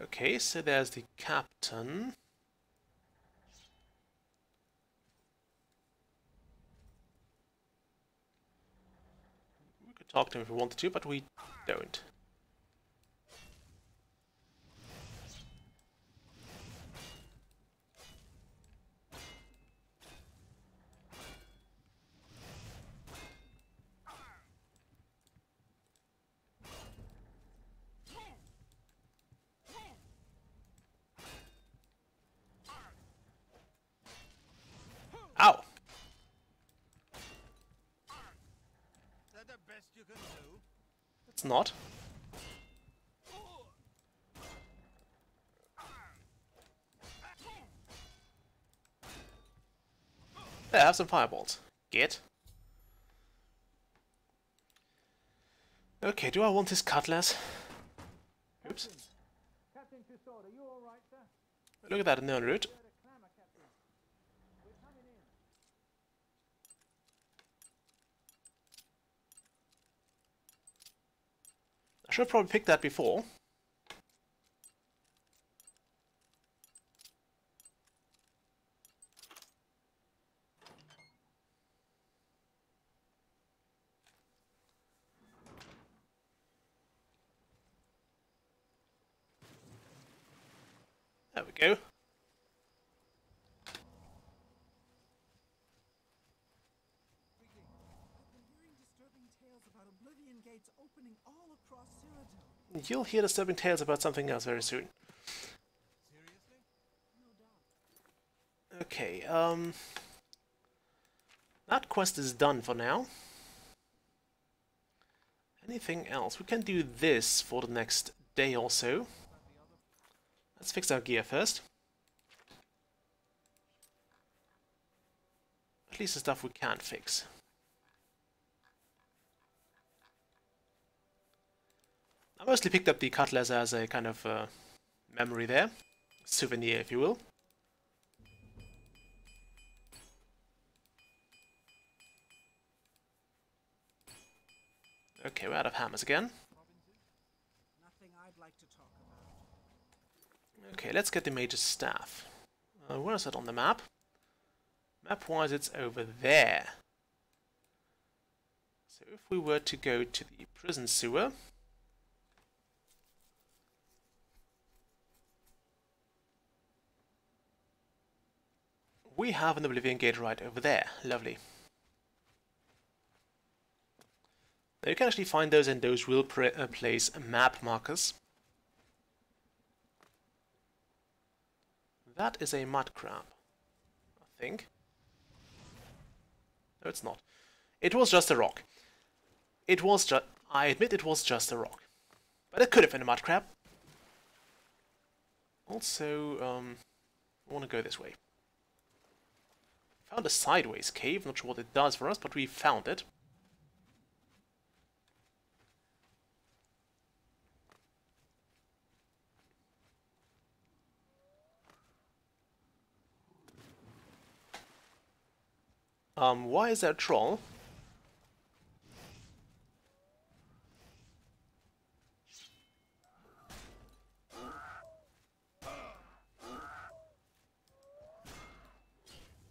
Okay, so there's the captain. talk to him if we wanted to, but we don't. Ow! Is that the best you can do? It's not. There, have some fireballs. Get. Okay, do I want his cutlass? Oops. Captain Tussaud, are you all right, sir? Look at that known route. We're at a clamor, Captain. We're coming in. I should have probably picked that before. There we go. I've been hearing disturbing tales about Oblivion gates opening all across Cyrodiil. You'll hear disturbing tales about something else very soon. Seriously? No doubt. Okay, that quest is done for now. Anything else? We can do this for the next day or so. Let's fix our gear first. At least the stuff we can fix. I mostly picked up the cutlass as a kind of memory there. Souvenir, if you will. Okay, we're out of hammers again. Nothing I'd like to talk about. Okay, let's get the mage's staff. Where is it on the map? Map-wise, it's over there. So if we were to go to the prison sewer, we have an Oblivion gate right over there. Lovely. Now you can actually find those in those real place map markers. That is a mud crab, I think. No, it's not. It was just a rock. It was just... I admit it was just a rock. But it could have been a mud crab. Also, I want to go this way. Found a sideways cave, not sure what it does for us, but we found it. Why is there a troll?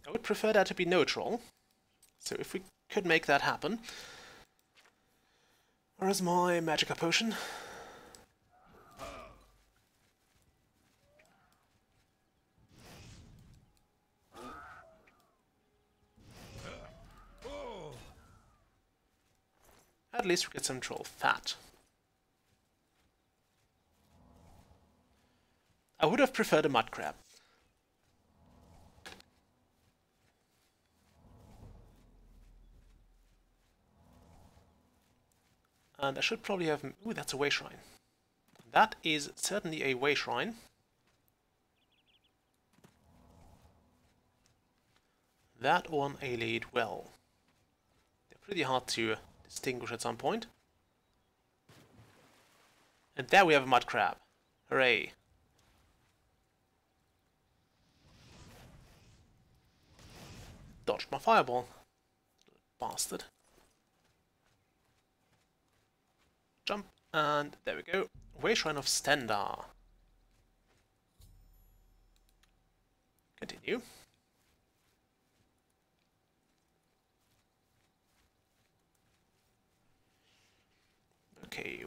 I would prefer that to be no troll. So if we could make that happen. Where is my magica potion? At least we get some troll fat. I would have preferred a mud crab. And I should probably have... Ooh, that's a way shrine. That is certainly a way shrine. That or an allayed well. They're pretty hard to distinguish at some point. And there we have a mud crab. Hooray. Dodged my fireball. Bastard. Jump, and there we go. Way Shrine of Stendar. Continue.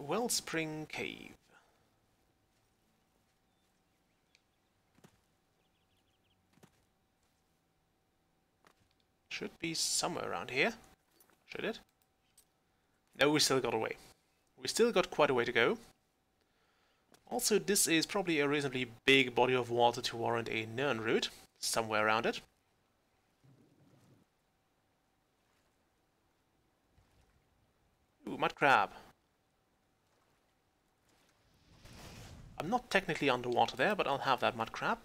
Wellspring Cave. Should be somewhere around here. Should it? No, we still got away. We still got quite a way to go. Also, this is probably a reasonably big body of water to warrant a Nern route somewhere around it. Ooh, mud crab. I'm not technically underwater there, but I'll have that mud crab.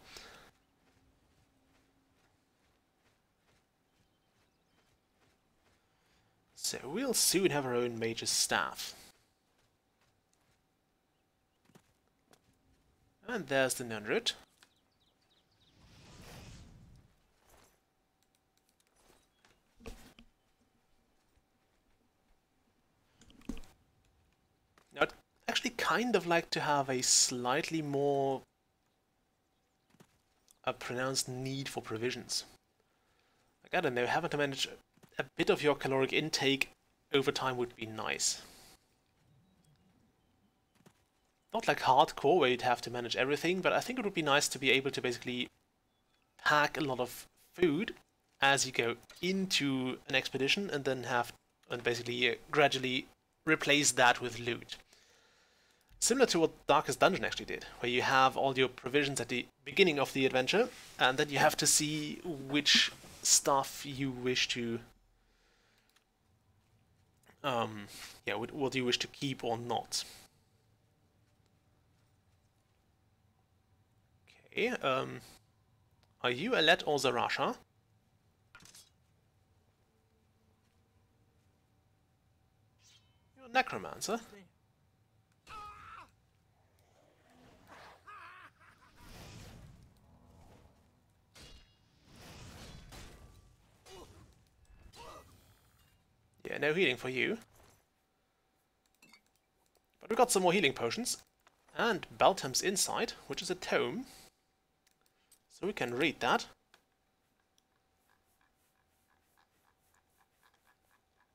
So we'll soon have our own mage's staff. And there's the Nern route. Now, I'd actually kind of like to have a slightly more pronounced need for provisions. Like, I don't know, having to manage a bit of your caloric intake over time would be nice. Not like hardcore where you'd have to manage everything, but I think it would be nice to be able to basically pack a lot of food as you go into an expedition and then basically gradually replace that with loot. Similar to what Darkest Dungeon actually did, where you have all your provisions at the beginning of the adventure, and then you have to see which stuff you wish to what do you wish to keep or not. Okay, are you Alet or Zarasha? You're a necromancer. Yeah, no healing for you. But we got some more healing potions. And Baltam's Insight, which is a tome. So we can read that.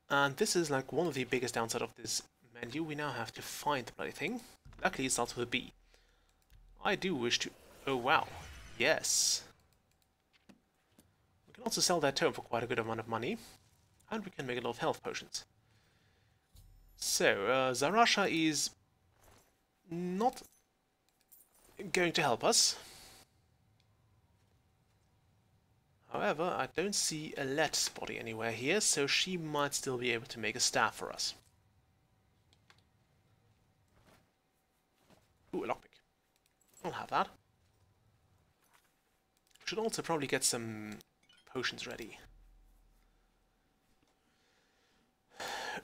And this is like one of the biggest downsides of this menu. We now have to find the bloody thing. Luckily it starts with a B. I do wish to... Oh wow. Yes. We can also sell that tome for quite a good amount of money. And we can make a lot of health potions. So, Zarasha is not going to help us. However, I don't see Alet's body anywhere here, so she might still be able to make a staff for us. Ooh, a lockpick. I'll have that. Should also probably get some potions ready.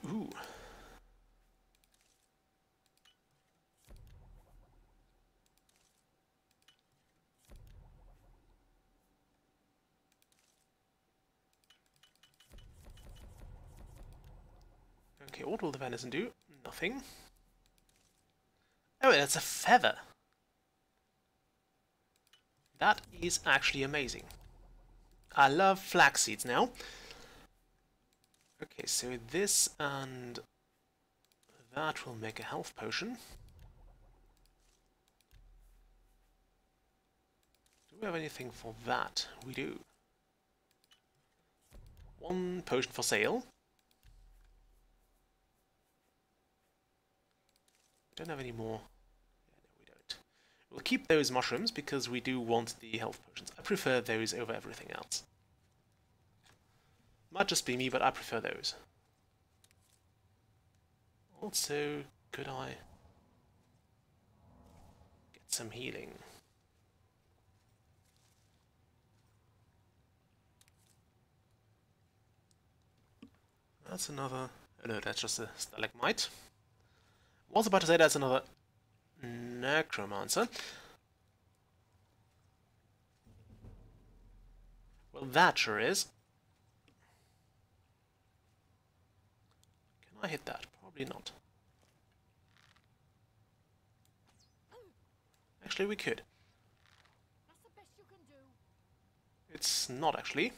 Ooh. Okay, what will the venison do? Nothing. Oh, that's a feather. That is actually amazing. I love flax seeds now. Okay, so this and that will make a health potion. Do we have anything for that? We do. One potion for sale. We don't have any more. Yeah, no, we don't. We'll keep those mushrooms because we do want the health potions. I prefer those over everything else. Might just be me, but I prefer those. Also, could I get some healing? That's another... Oh no, that's just a stalagmite. I was about to say that's another necromancer. Well, that sure is. Can I hit that? Probably not. Actually, we could. That's the best you can do. It's not actually.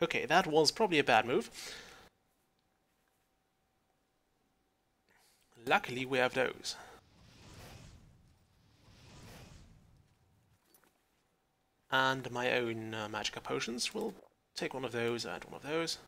Okay, that was probably a bad move. Luckily we have those. And my own magica potions. We'll take one of those and one of those.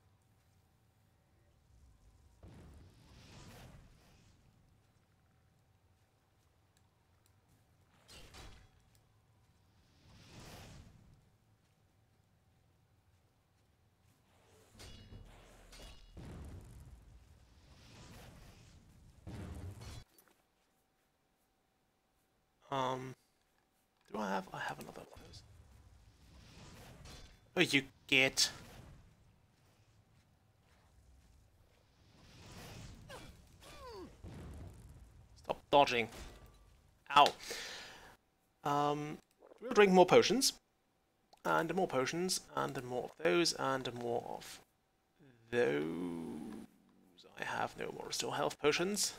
Do I have? I have another one of those. Oh, you get. Stop dodging. Ow. We'll drink more potions. And more potions, and more of those, and more of those. I have no more restore health potions.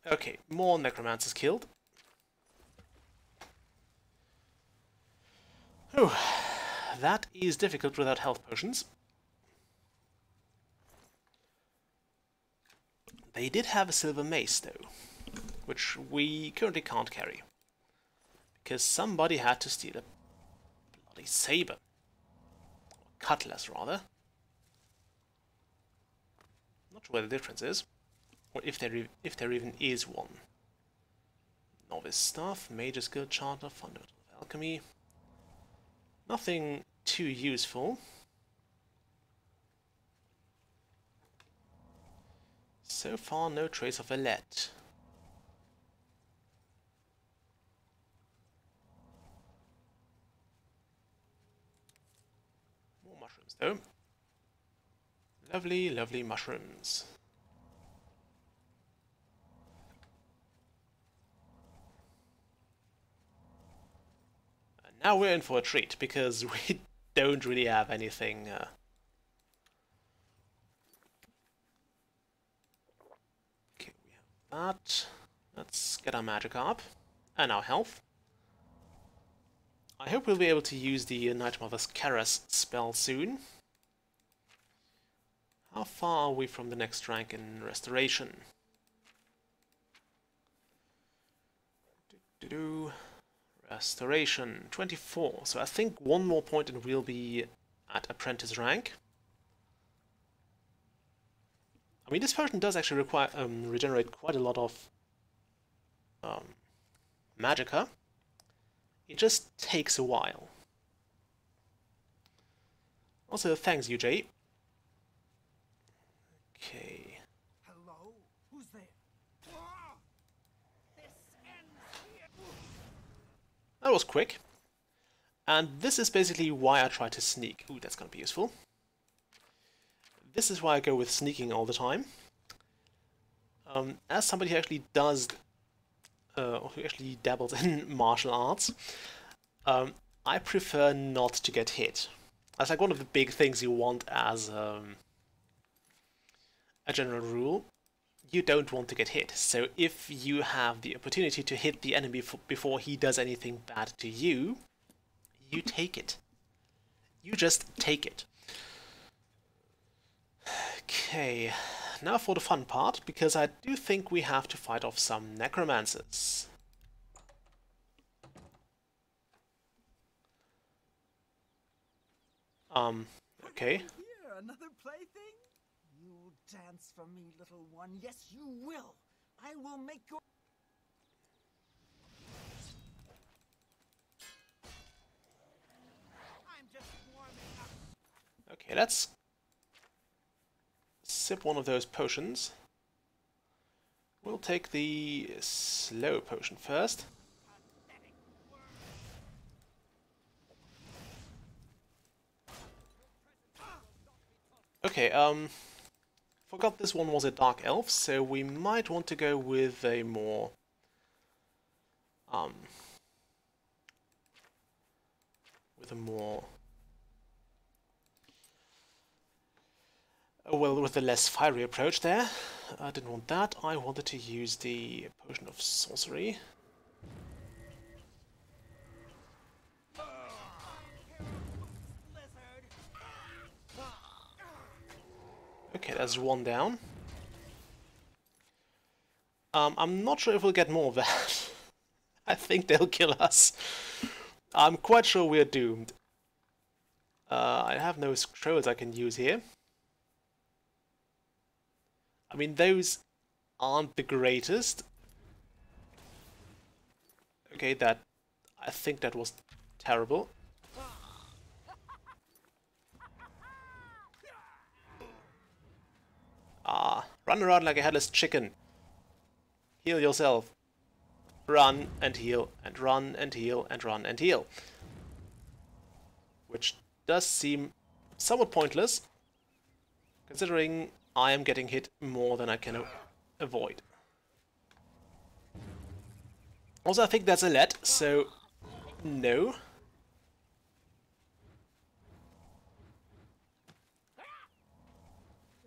Okay, more necromancers killed. Oh, that is difficult without health potions. They did have a silver mace though, which we currently can't carry. Because somebody had to steal a bloody saber. Or cutlass rather. Not sure where the difference is. Or if there even is one. Novice stuff, Mage's Guild Charter, Fundamental of Alchemy. Nothing too useful. So far, no trace of Alette. More mushrooms, though. Lovely, lovely mushrooms. Now we're in for a treat, because we don't really have anything... Okay, we have that. Let's get our magic up. And our health. I hope we'll be able to use the Night Mother's Karas spell soon. How far are we from the next rank in Restoration? Restoration, 24. So I think one more point and we'll be at Apprentice rank. I mean, this potion does actually require regenerate quite a lot of magicka. It just takes a while. Also, thanks you, Jay. Okay. Hello? Who's there? This ends here. That was quick. And this is basically why I try to sneak. Ooh, that's gonna be useful. This is why I go with sneaking all the time. As somebody who actually does, who actually dabbles in martial arts, I prefer not to get hit. That's like one of the big things you want as a general rule. You don't want to get hit. So if you have the opportunity to hit the enemy before he does anything bad to you, you take it. You just take it. Okay, now for the fun part, because I do think we have to fight off some necromancers. Okay. Here, another plaything? You'll dance for me, little one. Yes, you will. I will make your... I'm just warming up. Okay, let's sip one of those potions. We'll take the slow potion first. Okay, forgot this one was a dark elf, so we might want to go with a more with a more... well, with the less fiery approach there. I didn't want that. I wanted to use the potion of sorcery. Okay, that's one down. I'm not sure if we'll get more of that. I think they'll kill us. I'm quite sure we're doomed. I have no scrolls I can use here. I mean, those aren't the greatest. Okay, I think that was terrible. Run around like a headless chicken. Heal yourself. Run and heal, and run and heal, and run and heal. Which does seem somewhat pointless, considering I am getting hit more than I can avoid. Also, I think that's a let, so no.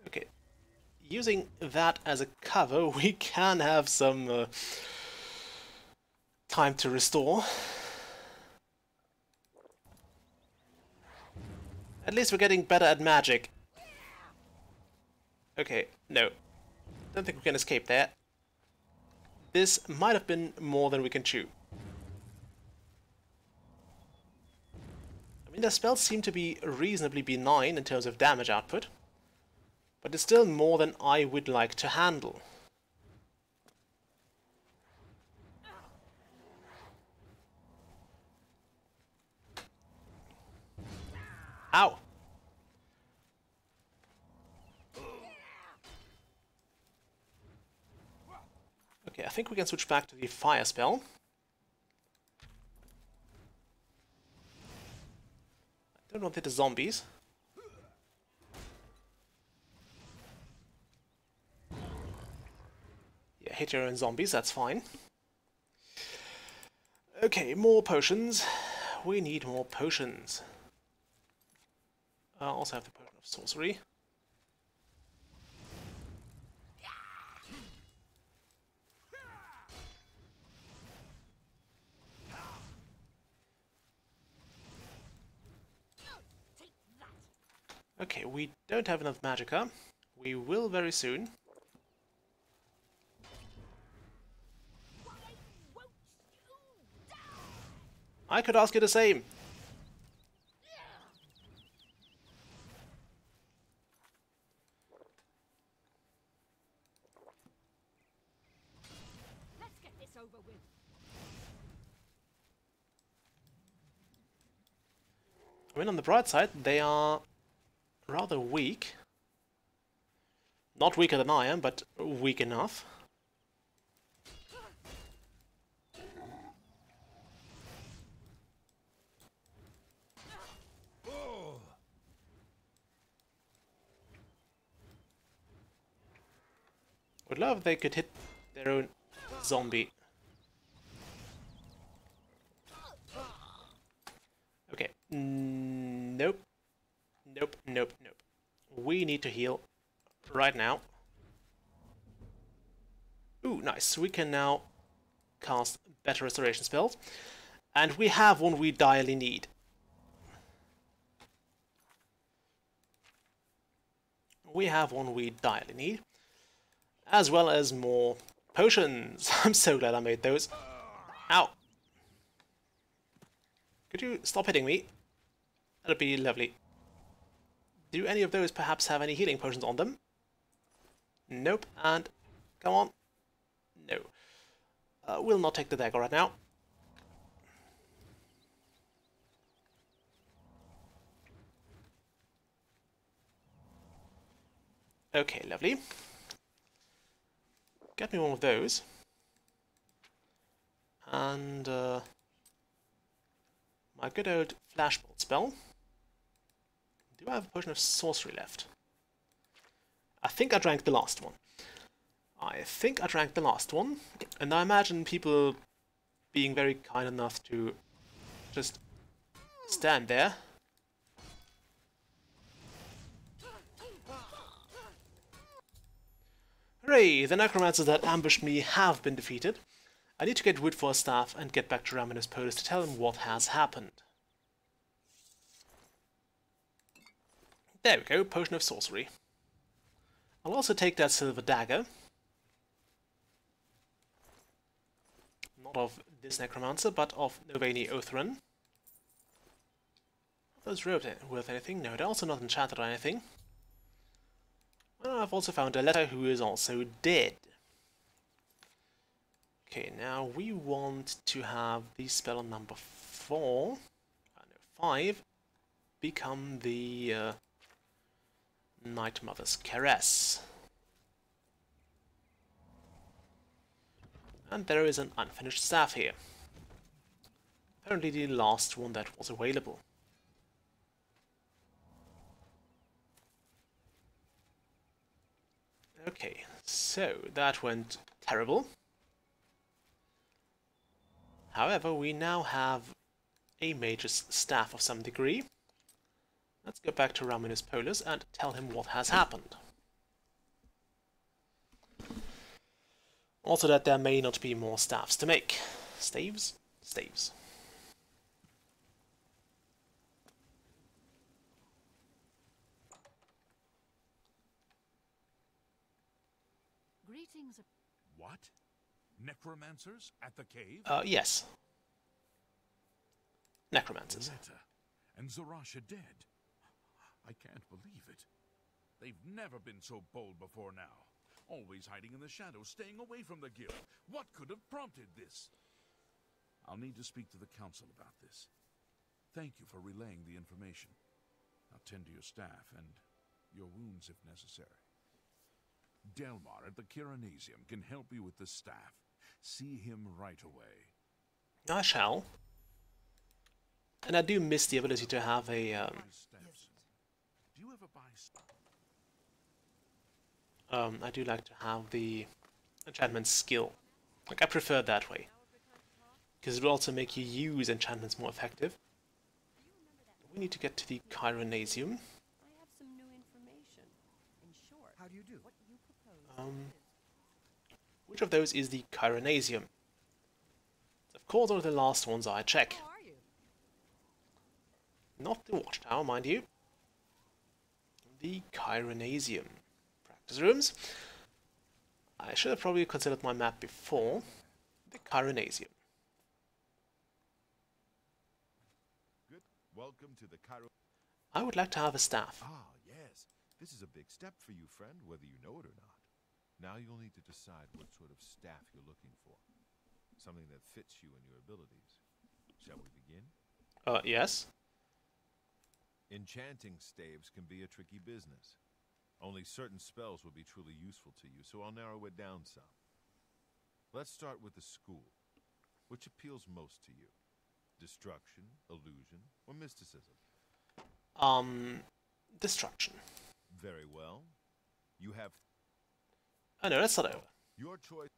Okay, using that as a cover, we can have some time to restore. At least we're getting better at magic. Okay, no. Don't think we can escape there. This might have been more than we can chew. I mean, the spells seem to be reasonably benign in terms of damage output, but it's still more than I would like to handle. Ow! Okay, I think we can switch back to the fire spell. I don't want to hit the zombies. Yeah, hit your own zombies, that's fine. Okay, more potions. We need more potions. I also have the potion of sorcery. Okay, we don't have enough magicka. We will very soon. I could ask you the same. Let's get this over with. I mean, on the bright side, they are rather weak. Not weaker than I am, but weak enough. Would love if they could hit their own zombie. Okay. Nope. Nope, nope, nope. We need to heal right now. Ooh, nice. We can now cast better restoration spells. And we have one we direly need. We have one we direly need. As well as more potions. I'm so glad I made those. Ow. Could you stop hitting me? That'd be lovely. Do any of those perhaps have any healing potions on them? Nope. And come on. No. We'll not take the dagger right now. Okay, lovely. Get me one of those. And my good old flashbolt spell. Do I have a potion of sorcery left? I think I drank the last one. And I imagine people being very kind enough to just stand there. Hooray! The necromancers that ambushed me have been defeated. I need to get wood for a staff and get back to Raminus Polis to tell him what has happened. There we go, Potion of Sorcery. I'll also take that silver dagger. Not of this necromancer, but of Novani Othran. Are those robes worth anything? No, they're also not enchanted or anything. Well, I've also found a letter who is also dead. Okay, now we want to have the spell on number 4, no, 5, become the Night Mother's Caress. And there is an unfinished staff here. Apparently the last one that was available. Okay, so that went terrible. However, we now have a mage's staff of some degree. Let's go back to Raminus Polis and tell him what has happened. Also that there may not be more staffs to make. Staves? Staves. Greetings. What? Necromancers at the cave? Yes. Necromancers. Letta and Zarasha dead. I can't believe it. They've never been so bold before now. Always hiding in the shadows, staying away from the guild. What could have prompted this? I'll need to speak to the council about this. Thank you for relaying the information. I'll tend to your staff and your wounds if necessary. Delmar at the Kiranasium can help you with the staff. See him right away. I shall. And I do miss the ability to have a... Do you ever buy I do like to have the enchantment skill. Like, I prefer it that way. Because it will also make you use enchantments more effective. We need to get to the Chironasium. I have some new information. In short, How do you do? what you propose Which of those is the Chironasium? Of course, one of the last ones I check. How are you? Not the Watchtower, mind you. The Chironasium. Practice rooms. I should have probably considered my map before. The Chironasium. Good. Welcome to the Cairo. I would like to have a staff. Ah, yes. This is a big step for you, friend, whether you know it or not. Now you'll need to decide what sort of staff you're looking for. Something that fits you and your abilities. Shall we begin? Yes. Enchanting staves can be a tricky business. Only certain spells will be truly useful to you, so I'll narrow it down some. Let's start with the school. Which appeals most to you? Destruction, illusion, or mysticism? Destruction. Very well. You have... Oh no, that's not over. Your choice.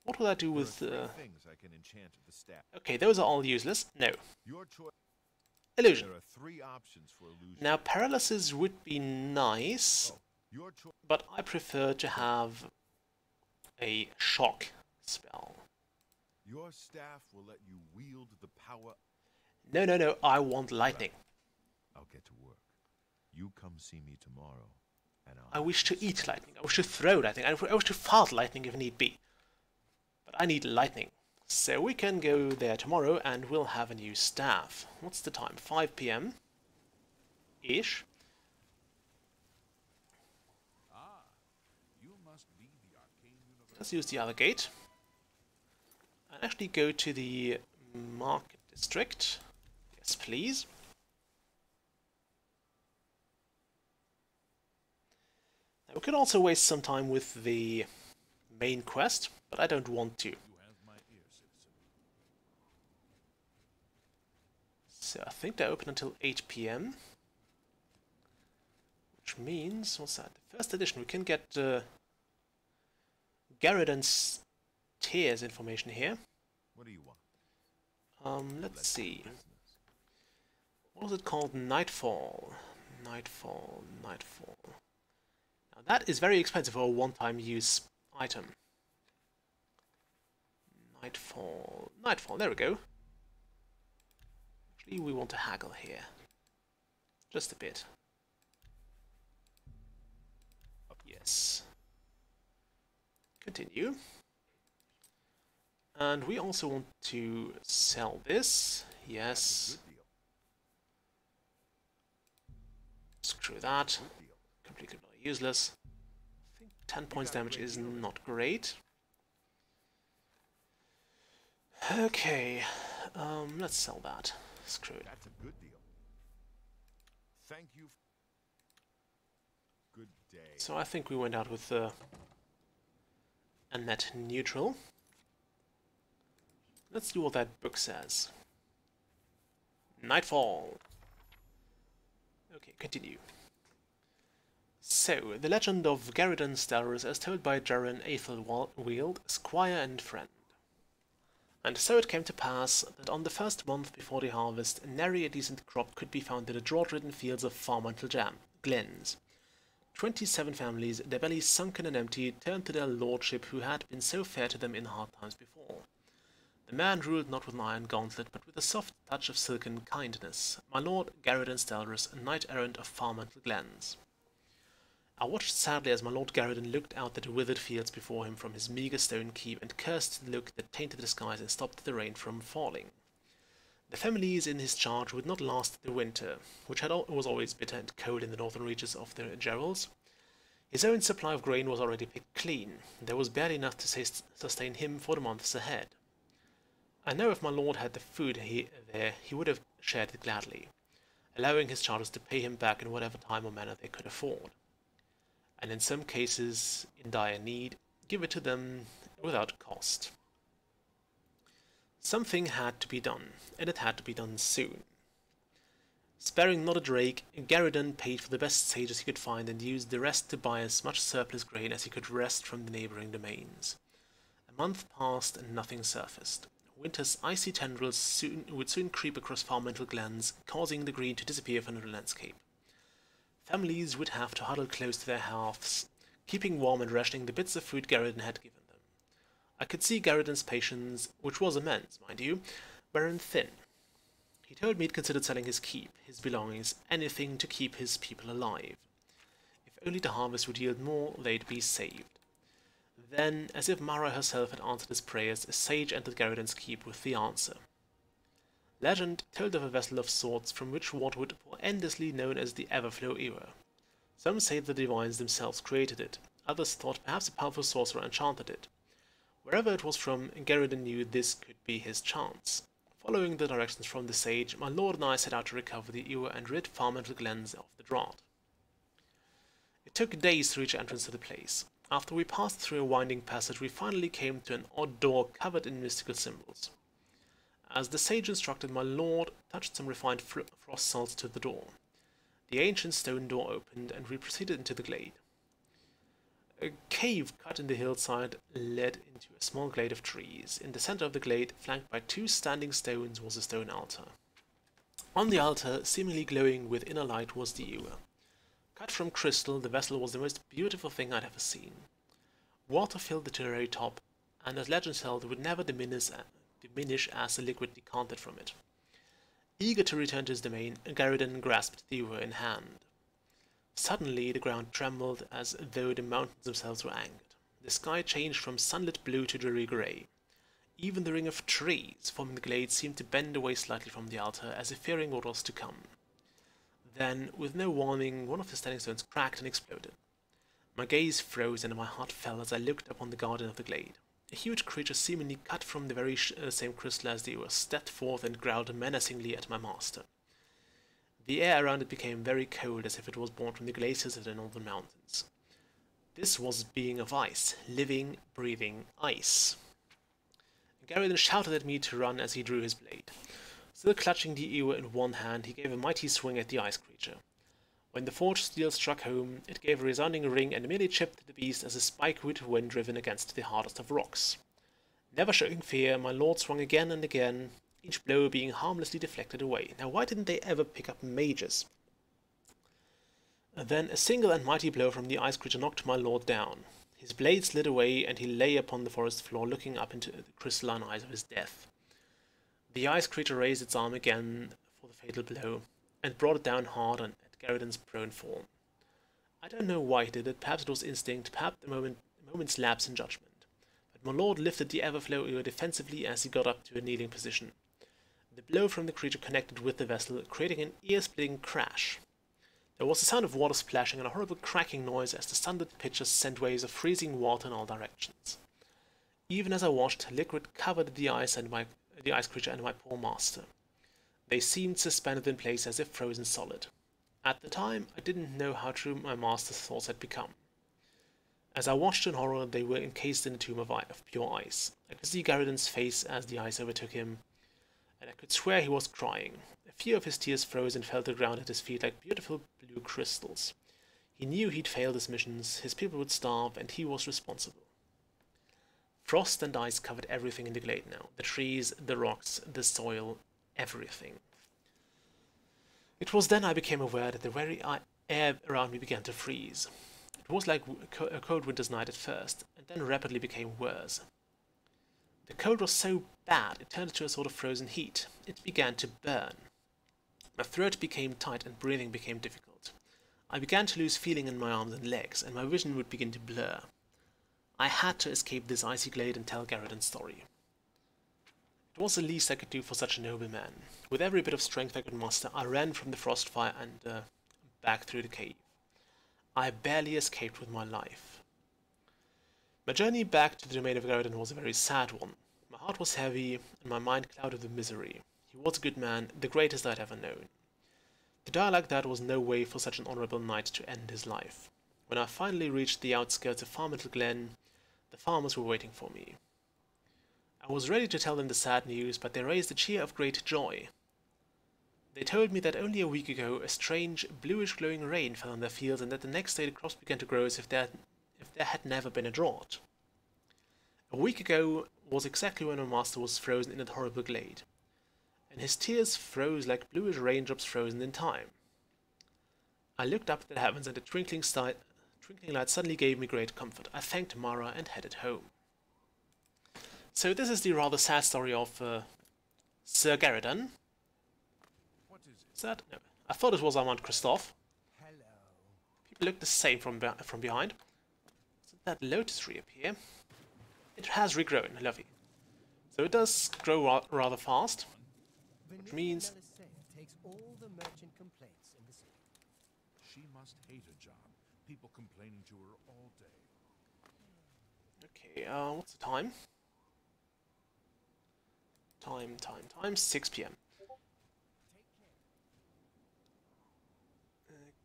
What will I do There are with... three things I can enchant the staff. Okay, those are all useless. No. Your choice. Illusion. There are three options for illusion. Now, paralysis would be nice, Your choice. but I prefer to have a shock spell. Your staff will let you wield the power. No, no, no, I want lightning. I'll get to work. You come see me tomorrow, and I wish to eat lightning. I wish to throw lightning. I wish to fart lightning if need be. But I need lightning. So we can go there tomorrow and we'll have a new staff. What's the time? 5 PM? Ish. You must be the arcane universe. Let's use the other gate. And actually go to the market district. Yes, please. Now, we could also waste some time with the main quest, but I don't want to. You have my ear, citizen. So I think they're open until 8 PM. Which means, what's that? The first edition, we can get Garrett and Tears information here. What do you want? Let's see. What was it called? Nightfall. Nightfall. Now that is very expensive for a one-time use item. Nightfall. There we go. Actually, we want to haggle here. Just a bit. Yes. Continue. And we also want to sell this. Yes. Screw that. Completely useless. I think 10 points damage is not great. Okay. Let's sell that. Screw it. That's a good deal. Thank you. Good day. So I think we went out with a net neutral. Let's do what that book says. Nightfall. Okay, continue. So, the legend of Garridan Stellarus as told by Jaren Aethelweald, squire and friend. And so it came to pass that on the first month before the harvest, nary a decent crop could be found in the drought-ridden fields of Farmantle Glens. 27 families, their bellies sunken and empty, turned to their lordship who had been so fair to them in hard times before. The man ruled not with an iron gauntlet, but with a soft touch of silken kindness, my lord Garridan Stellarus, knight-errant of Farmantle Glens. I watched sadly as my lord Garridan looked out at the withered fields before him from his meagre stone keep, and cursed the look that tainted the skies and stopped the rain from falling. The families in his charge would not last the winter, which was always bitter and cold in the northern reaches of the Gerals. His own supply of grain was already picked clean. There was barely enough to sustain him for the months ahead. I know if my lord had the food there, he would have shared it gladly, allowing his charges to pay him back in whatever time or manner they could afford, and in some cases, in dire need, give it to them without cost. Something had to be done, and it had to be done soon. Sparing not a drake, Garridan paid for the best sages he could find and used the rest to buy as much surplus grain as he could wrest from the neighbouring domains. A month passed and nothing surfaced. Winter's icy tendrils would soon creep across Farmantle Glens, causing the green to disappear from the landscape. Families would have to huddle close to their hearths, keeping warm and rationing the bits of food Garridan had given them. I could see Garridan's patience, which was immense, mind you, wearing thin. He told me he'd considered selling his keep, his belongings, anything to keep his people alive. If only the harvest would yield more, they'd be saved. Then, as if Mara herself had answered his prayers, a sage entered Garridan's keep with the answer. Legend told of a vessel of sorts from which water would pour endlessly, known as the Everflow Era. Some say the divines themselves created it, others thought perhaps a powerful sorcerer enchanted it. Wherever it was from, Garridan knew this could be his chance. Following the directions from the sage, my lord and I set out to recover the Ewer and rid Farmantle Glens of the drought. It took days to reach the entrance to the place. After we passed through a winding passage, we finally came to an odd door covered in mystical symbols. As the sage instructed, my lord touched some refined frost salts to the door. The ancient stone door opened, and we proceeded into the glade. A cave cut in the hillside led into a small glade of trees. In the center of the glade, flanked by two standing stones, was a stone altar. On the altar, seemingly glowing with inner light, was the ewer. Cut from crystal, the vessel was the most beautiful thing I'd ever seen. Water filled the very top, and as legend held, would never diminish as the liquid decanted from it. Eager to return to his domain, Garridan grasped the ewer in hand. Suddenly the ground trembled as though the mountains themselves were angered. The sky changed from sunlit blue to dreary grey. Even the ring of trees forming the glade seemed to bend away slightly from the altar, as if fearing what was to come. Then, with no warning, one of the standing stones cracked and exploded. My gaze froze and my heart fell as I looked upon the guardian of the glade. A huge creature seemingly cut from the very same crystal as the ewer stepped forth and growled menacingly at my master. The air around it became very cold, as if it was born from the glaciers of the northern mountains. This was being of ice, living, breathing ice. Garridan shouted at me to run as he drew his blade. Still clutching the ewer in one hand, he gave a mighty swing at the ice creature. When the forged steel struck home, it gave a resounding ring and merely chipped the beast as a spike would when driven against the hardest of rocks. Never showing fear, my lord swung again and again, each blow being harmlessly deflected away. Now why didn't they ever pick up mages? Then a single and mighty blow from the ice creature knocked my lord down. His blade slid away, and he lay upon the forest floor, looking up into the crystalline eyes of his death. The ice creature raised its arm again for the fatal blow, and brought it down hard at Garridan's prone form. I don't know why he did it, perhaps it was instinct, perhaps a moment's lapse in judgment. But my lord lifted the Everflow defensively as he got up to a kneeling position. The blow from the creature connected with the vessel, creating an ear-splitting crash. There was the sound of water splashing and a horrible cracking noise as the sundered pitchers sent waves of freezing water in all directions. Even as I watched, liquid covered the ice creature and my poor master. They seemed suspended in place as if frozen solid. At the time, I didn't know how true my master's thoughts had become. As I watched in horror, they were encased in a tomb of pure ice. I could see Garridan's face as the ice overtook him, and I could swear he was crying. A few of his tears froze and fell to the ground at his feet like beautiful blue crystals. He knew he'd failed his missions, his people would starve, and he was responsible. Frost and ice covered everything in the glade now. The trees, the rocks, the soil, everything. It was then I became aware that the very air around me began to freeze. It was like a cold winter's night at first, and then rapidly became worse. The cold was so bad it turned into a sort of frozen heat. It began to burn. My throat became tight and breathing became difficult. I began to lose feeling in my arms and legs, and my vision would begin to blur. I had to escape this icy glade and tell Garridan's story. It was the least I could do for such a noble man. With every bit of strength I could muster, I ran from the frost fire and back through the cave. I barely escaped with my life. My journey back to the domain of Garridan was a very sad one. My heart was heavy, and my mind clouded with misery. He was a good man, the greatest I'd ever known. To die like that was no way for such an honourable knight to end his life. When I finally reached the outskirts of Farmington Glen, the farmers were waiting for me. I was ready to tell them the sad news, but they raised a cheer of great joy. They told me that only a week ago a strange, bluish-glowing rain fell on their fields, and that the next day the crops began to grow as if there had never been a drought. A week ago was exactly when my master was frozen in that horrible glade, and his tears froze like bluish raindrops frozen in time. I looked up at the heavens, and the twinkling light suddenly gave me great comfort. I thanked Mara and headed home. So this is the rather sad story of Sir Garridan. What is it? Is that? No. I thought it was Armand Christophe. Hello. People look the same from behind. Isn't that lotus tree up here? It has regrown, lovely. So it does grow rather fast, which means... Melisea takes all the merchant complaints in the city. She must hate her job. People complaining to her all day. Okay, what's the time? Time, 6 PM.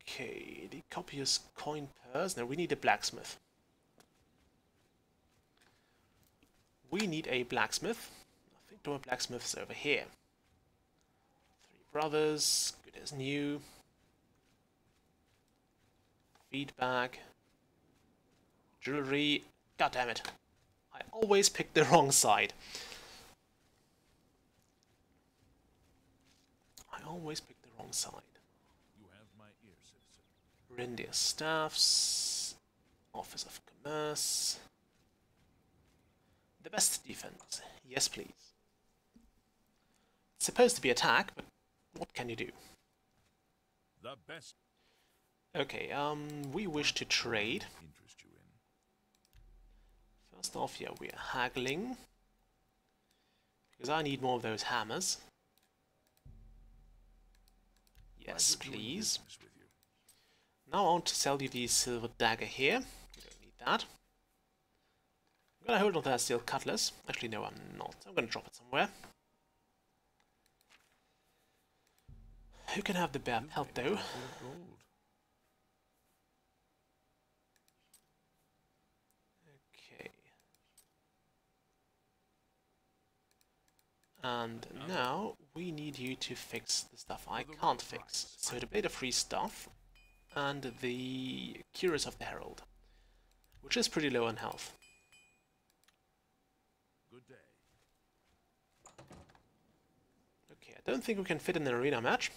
Okay, the copier's coin purse. Now we need a blacksmith. We need a blacksmith. I think the blacksmith's over here. 3 brothers, good as new. Feedback. Jewelry. God damn it. I always pick the wrong side. Always pick the wrong side. You have my ear, citizen. Reindeer staffs. Office of Commerce. The best defense. Yes, please. It's supposed to be attack, but what can you do? The best. Okay, we wish to trade. Interest you in. First off, yeah, we are haggling. Because I need more of those hammers. Yes, please. Now I want to sell you the silver dagger here. You don't need that. I'm gonna hold on to that steel cutlass. Actually, no, I'm not. I'm gonna drop it somewhere. Who can have the bear pelt, though? Okay. And now we need you to fix the stuff I can't fix. So the blade of free stuff and the Curious of the Herald, which is pretty low on health. Good day. I don't think we can fit in an arena match.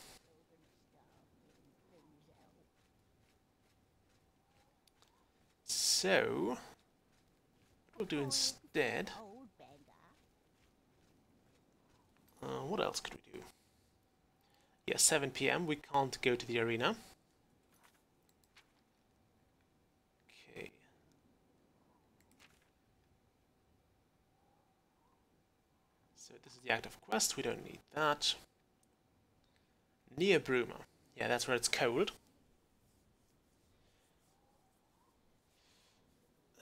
So, what we'll do instead... what else could we do? Yeah, 7 PM, we can't go to the arena. Okay. So this is the active quest, we don't need that. Near Bruma. Yeah, that's where it's cold.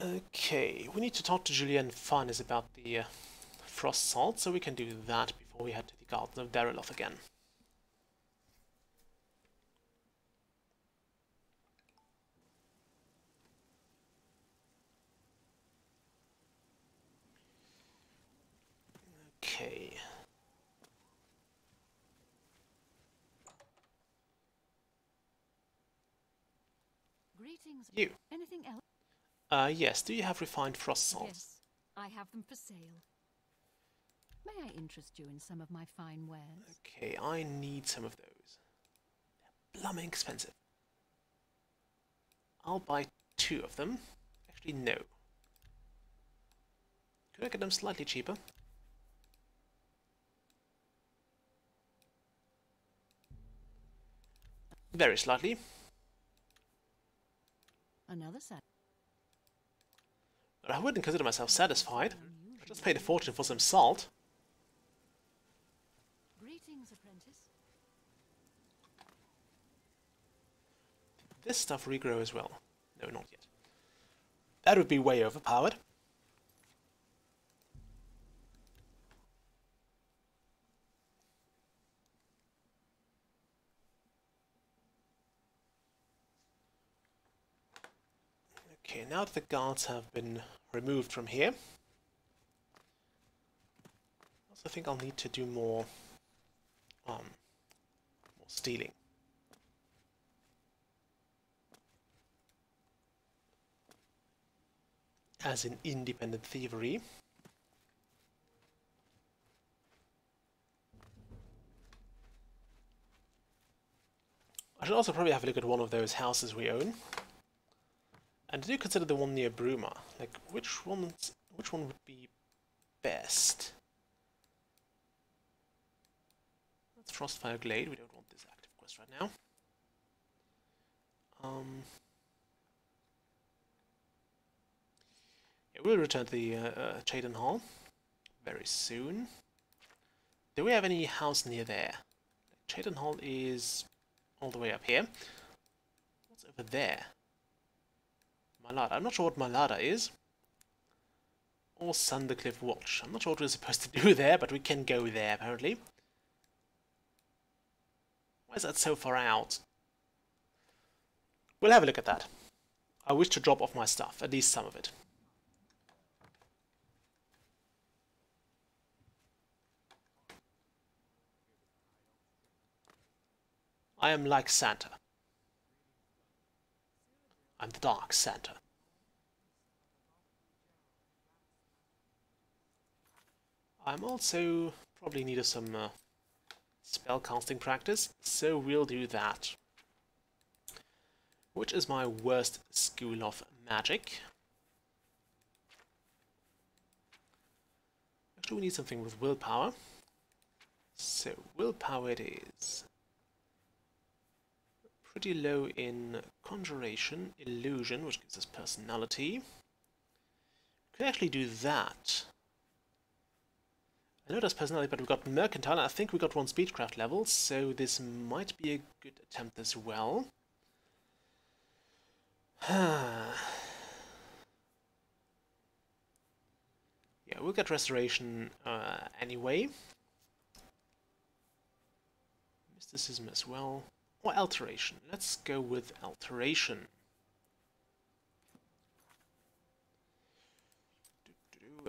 Okay, we need to talk to Julian Farnes about the Frost Salt, so we can do that before we head to the Garden of Dariloth again. Okay. Greetings. You. Anything else? Yes, do you have refined frost salts? Yes, I have them for sale. May I interest you in some of my fine wares? Okay, I need some of those. They're blooming expensive. I'll buy 2 of them. Actually, no. Could I get them slightly cheaper? Very slightly. Another set. But I wouldn't consider myself satisfied. I just paid a fortune for some salt. Greetings, apprentice. Did this stuff regrow as well? No, not yet. That would be way overpowered. Okay, now that the guards have been removed from here, I also think I'll need to do more stealing. As in independent thievery. I should also probably have a look at one of those houses we own. And I do consider the one near Bruma. Like, which one would be best? That's Frostfire Glade. We don't want this active quest right now. Yeah, we'll return to the Chaden Hall very soon. Do we have any house near there? Chaden Hall is all the way up here. What's over there? Malada. I'm not sure what Malada is. Or Thundercliff Watch. I'm not sure what we're supposed to do there, but we can go there, apparently. Why is that so far out? We'll have a look at that. I wish to drop off my stuff, at least some of it. I am like Santa. I'm the Dark Santa. I'm also probably need some spellcasting practice, so we'll do that. Which is my worst school of magic. Actually, we need something with willpower. So, willpower it is. Pretty low in conjuration, illusion, which gives us personality. We could actually do that. I know that's personality, but we've got mercantile, and I think we got 1 speechcraft level, so this might be a good attempt as well. Yeah, we'll get restoration anyway. Mysticism as well. Or alteration. Let's go with alteration.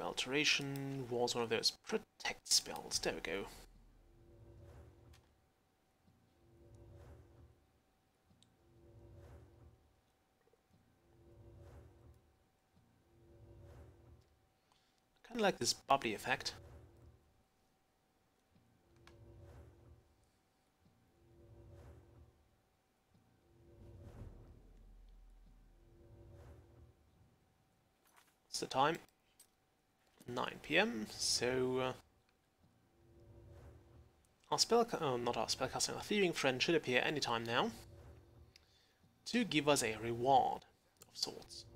Alteration was one of those protect spells. There we go. I kind of like this bubbly effect. What's the time? 9 PM, so our thieving friend should appear anytime now to give us a reward of sorts.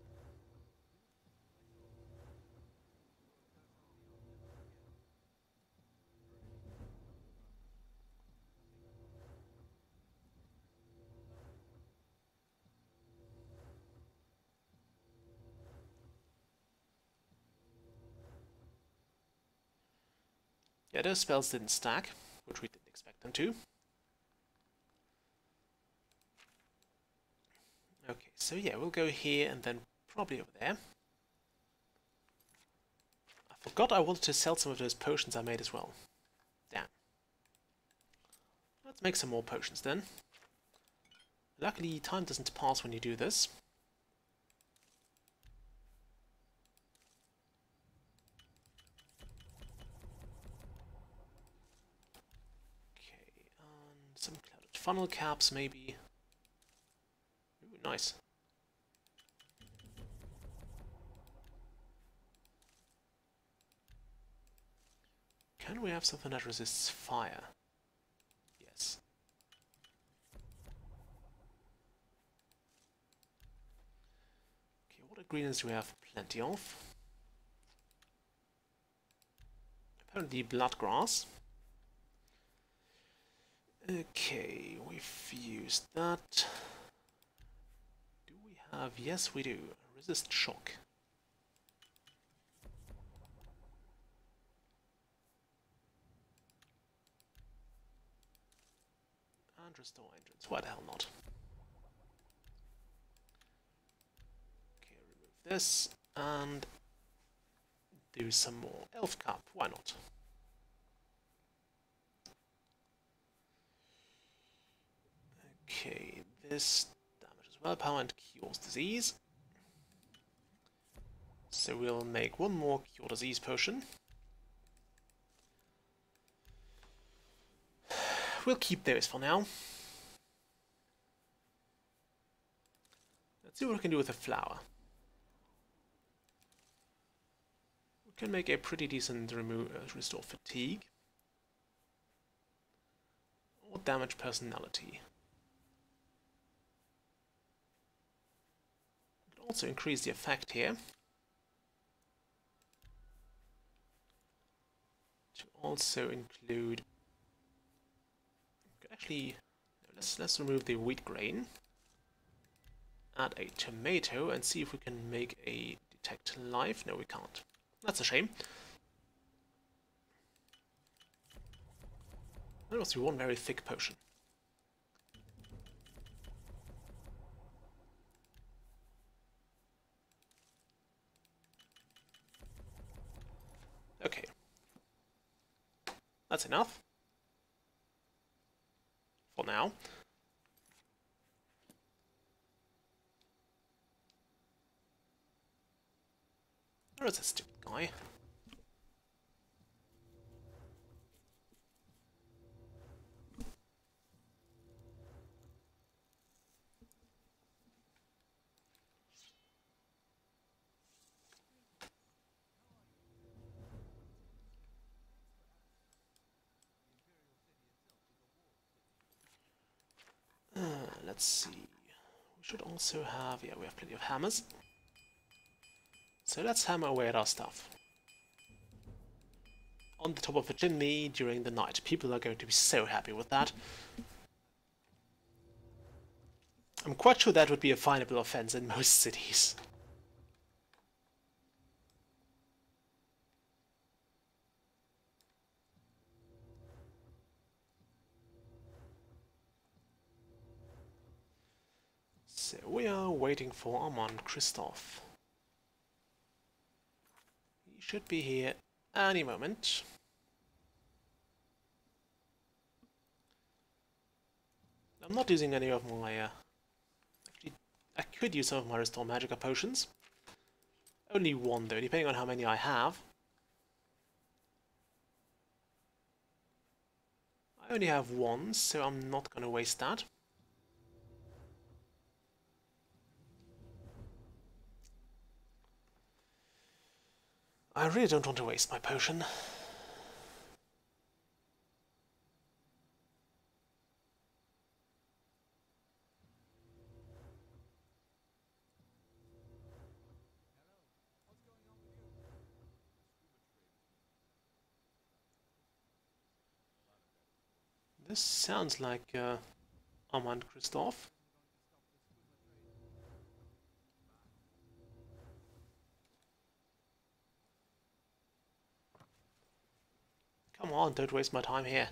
Yeah, those spells didn't stack, which we didn't expect them to. Okay, so yeah, we'll go here and then probably over there. I forgot I wanted to sell some of those potions I made as well. Damn. Let's make some more potions then. Luckily, time doesn't pass when you do this. Some clouded funnel caps, maybe. Ooh, nice. Can we have something that resists fire? Yes. Okay, what ingredients do we have plenty of? Apparently blood grass. Okay, we've used that. Do we have... Yes, we do. Resist shock. And restore entrance. Why the hell not? Okay, remove this and do some more elf cup. Why not? Okay, this damages willpower and cures disease. So we'll make one more cure disease potion. We'll keep those for now. Let's see what we can do with a flower. We can make a pretty decent restore fatigue. Or damage personality. Also increase the effect here to also include. Actually, no, let's remove the wheat grain. Add a tomato and see if we can make a detect life. No, we can't. That's a shame. That must be one very thick potion. Okay. That's enough. For now. Where is this stupid guy? Let's see. We should also have... Yeah, we have plenty of hammers. So let's hammer away at our stuff. On the top of the chimney during the night. People are going to be so happy with that. I'm quite sure that would be a finable offense in most cities. So we are waiting for Armand Christophe. He should be here any moment. I'm not using any of my... actually, I could use some of my Restore Magicka potions. Only one though, depending on how many I have. I only have one, so I'm not going to waste that. I really don't want to waste my potion. This sounds like Armand Christoph. Come on, don't waste my time here.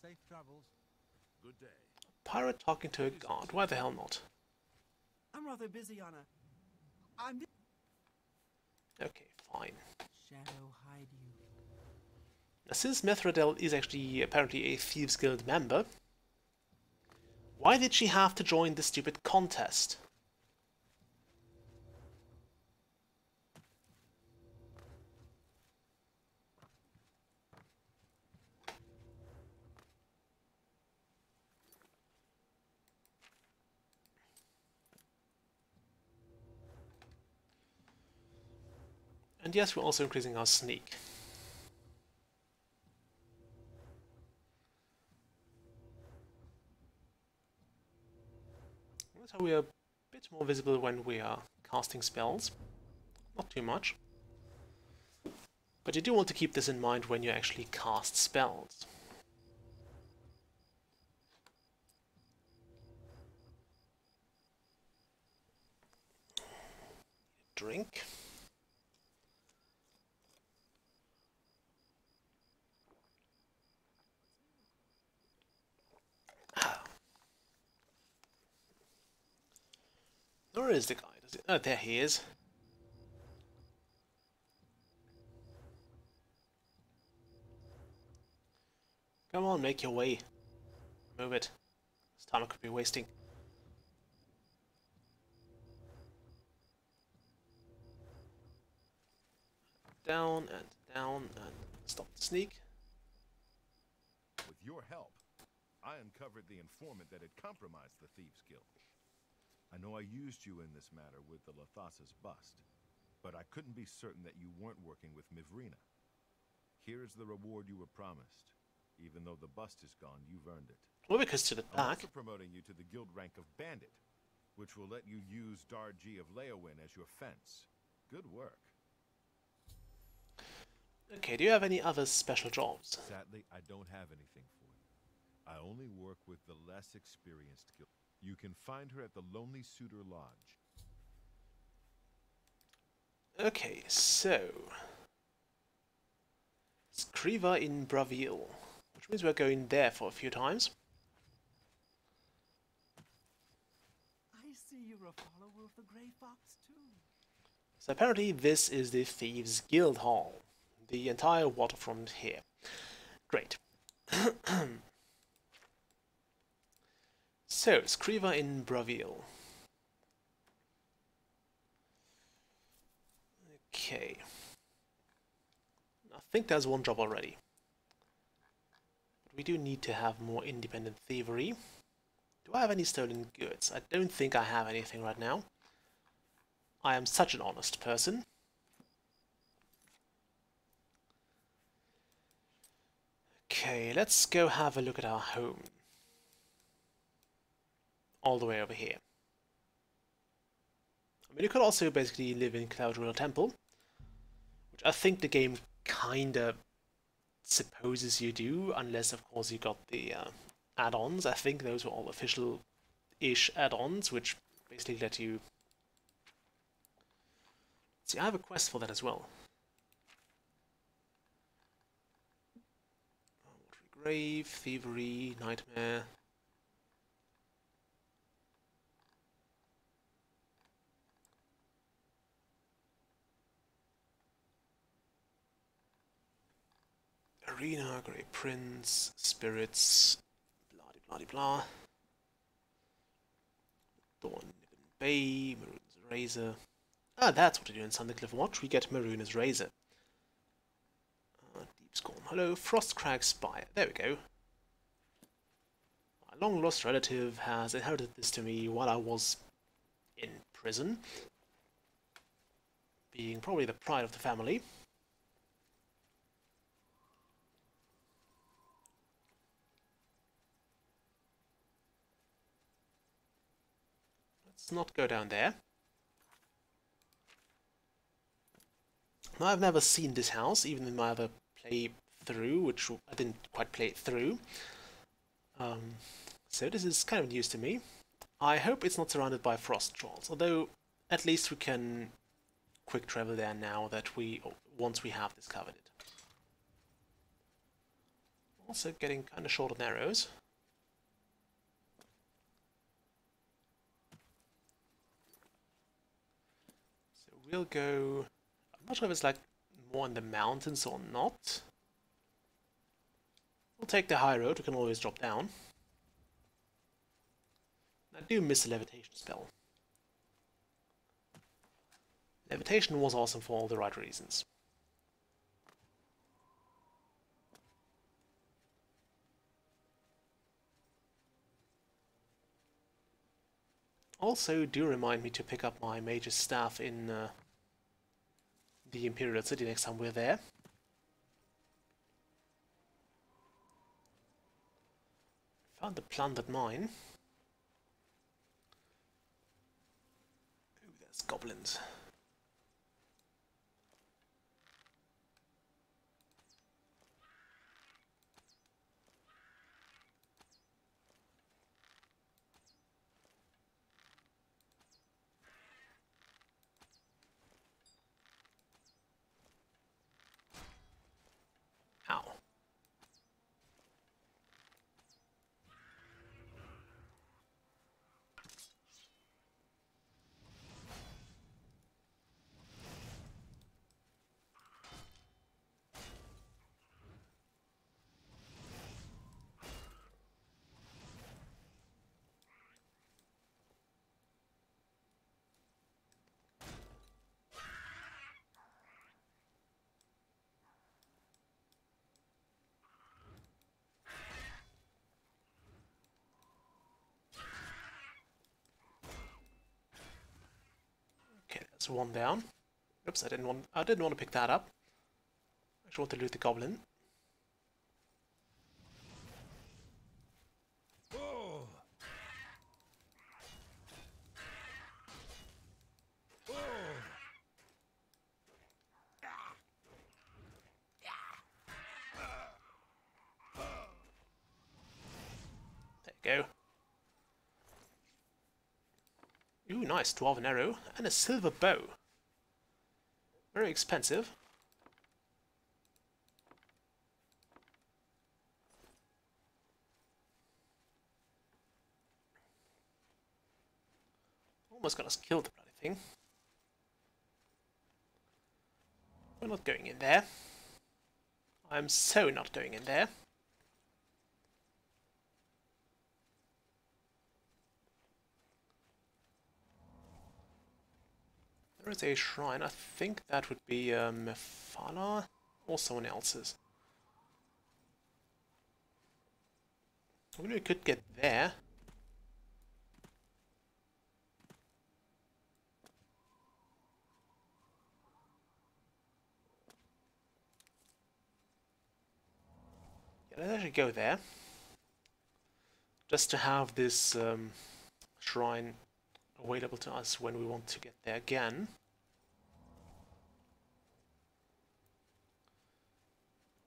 Safe travels. Good day. Pirate talking to a guard. Why the hell not? I'm rather busy on a... I'm... Okay, fine. Shadow hide you. Now, since Mithradel is actually apparently a Thieves Guild member, why did she have to join this stupid contest? And yes, we're also increasing our sneak. So we are a bit more visible when we are casting spells. Not too much. But you do want to keep this in mind when you actually cast spells. Drink. Where is the guy? Oh, there he is. Come on, make your way. Move it. This time I could be wasting. Down and stop the sneak. With your help, I uncovered the informant that had compromised the Thieves Guild. I know I used you in this matter with the Lathasa's bust, but I couldn't be certain that you weren't working with Mivrina. Here is the reward you were promised. Even though the bust is gone, you've earned it. Well, because to the I'm back. also promoting you to the guild rank of Bandit, which will let you use Darji of Leowin as your fence. Good work. Okay, do you have any other special jobs? Sadly, I don't have anything for you. I only work with the less experienced guild. You can find her at the Lonely Suitor Lodge. Okay, so... Scriva in Bravil, which means we're going there for a few times. I see you're a follower of the Grey Fox, too. So apparently this is the Thieves Guild Hall. The entire waterfront here. Great. So, Scriva in Bravil. Okay. I think there's one job already. But we do need to have more independent thievery. Do I have any stolen goods? I don't think I have anything right now. I am such an honest person. Okay, let's go have a look at our home. All the way over here. I mean, you could also basically live in Cloudrill Temple, which I think the game kinda supposes you do, unless of course you got the add-ons. I think those were all official-ish add-ons, which basically let you... See, I have a quest for that as well. What we Grave, thievery, nightmare. Arena, Grey Prince, Spirits, blah blah blah blah. Dawn, Bay, Maroon's Razor. Ah, that's what we do in Thundercliff Watch. We get Maroon's Razor. Deep Scorn. Hello, Frostcrag Spire. There we go. My long-lost relative has inherited this to me while I was in prison, being probably the pride of the family. Let's not go down there. Now, I've never seen this house, even in my other playthrough, which I didn't quite play it through. So this is kind of news to me. I hope it's not surrounded by frost trolls, although at least we can quick travel there now that once we have discovered it. Also getting kind of short on arrows. So we'll go... I'm not sure if it's like more in the mountains or not. We'll take the high road, we can always drop down. I do miss the levitation spell. Levitation was awesome for all the right reasons. Also, do remind me to pick up my mage's staff in the Imperial City next time we're there. Found the plundered mine. Ooh, there's goblins. Ow. Okay, that's one down. Oops, I didn't want to pick that up. I just want to loot the goblin. There you go. Ooh, nice, dwarven arrow and a silver bow. Very expensive. Almost got us killed, the bloody thing. We're not going in there. I'm so not going in there. There is a shrine. I think that would be Mephala or someone else's. Maybe we could get there. Yeah, let's actually go there. Just to have this shrine available to us when we want to get there again.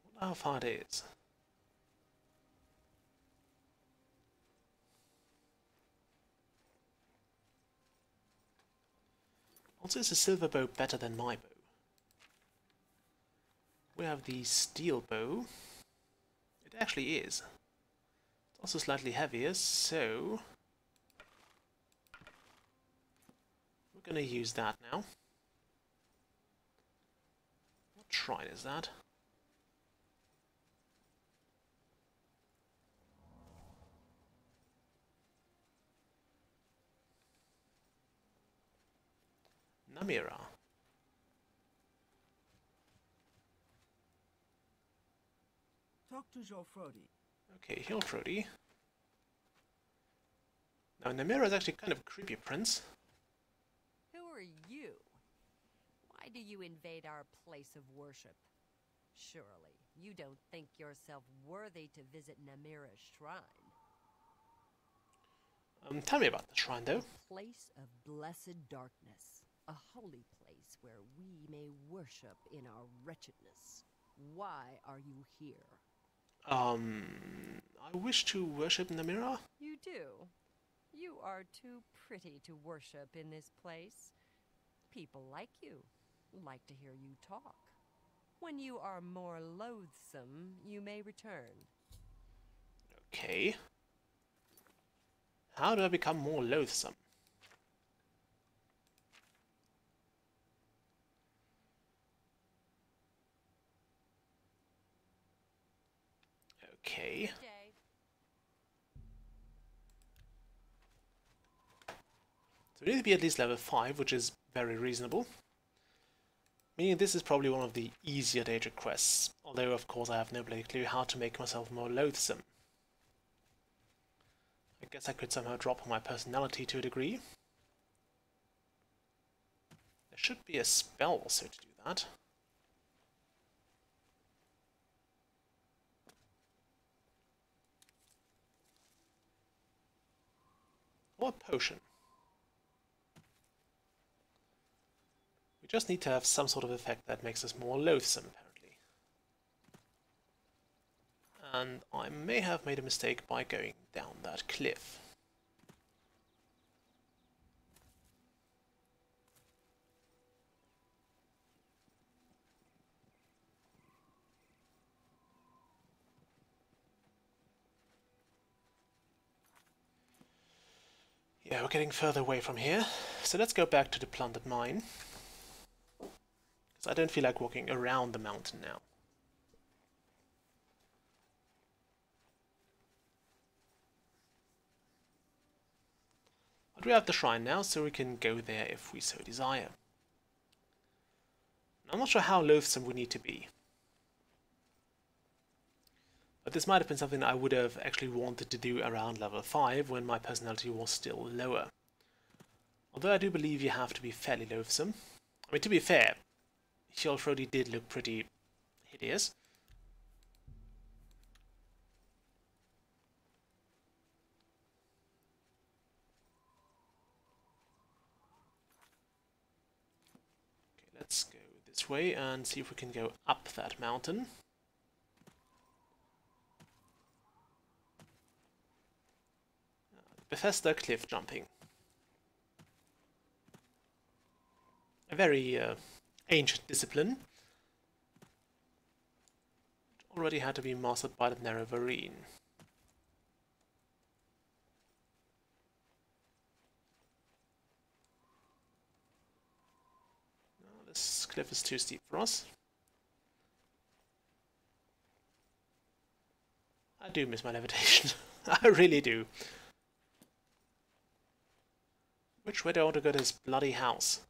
I wonder how far it is. Also, is a silver bow better than my bow? We have the steel bow. It It actually is. It's also slightly heavier, so we're going to use that now. What shrine is that? Namira. Talk to Jofrodi. Okay, Hilfrodi. Now, Namira is actually kind of a creepy prince. Who are you? Why do you invade our place of worship? Surely, you don't think yourself worthy to visit Namira's shrine. Tell me about the shrine, though. A place of blessed darkness. A holy place where we may worship in our wretchedness. Why are you here? I wish to worship Namira. You do. You are too pretty to worship in this place. People like you, like to hear you talk. When you are more loathsome, you may return. Okay. How do I become more loathsome? Okay. So we need to be at least level 5, which is very reasonable. Meaning this is probably one of the easier Daedric quests, although of course I have no bloody clue how to make myself more loathsome. I guess I could somehow drop my personality to a degree. There should be a spell also to do that. Or a potion. We just need to have some sort of effect that makes us more loathsome, apparently. And I may have made a mistake by going down that cliff. Yeah, we're getting further away from here. So let's go back to the plundered mine. Because I don't feel like walking around the mountain now. But we have the shrine now, so we can go there if we so desire. I'm not sure how loathsome we need to be. But this might have been something I would have actually wanted to do around level 5 when my personality was still lower. Although I do believe you have to be fairly loathsome. I mean, to be fair, Hjolfrodi did look pretty hideous. Okay, let's go this way and see if we can go up that mountain. Bethesda cliff jumping. A very ancient discipline. Which already had to be mastered by the Nerevarine. No, this cliff is too steep for us. I do miss my levitation. I really do. Which way do I want to go to this bloody house?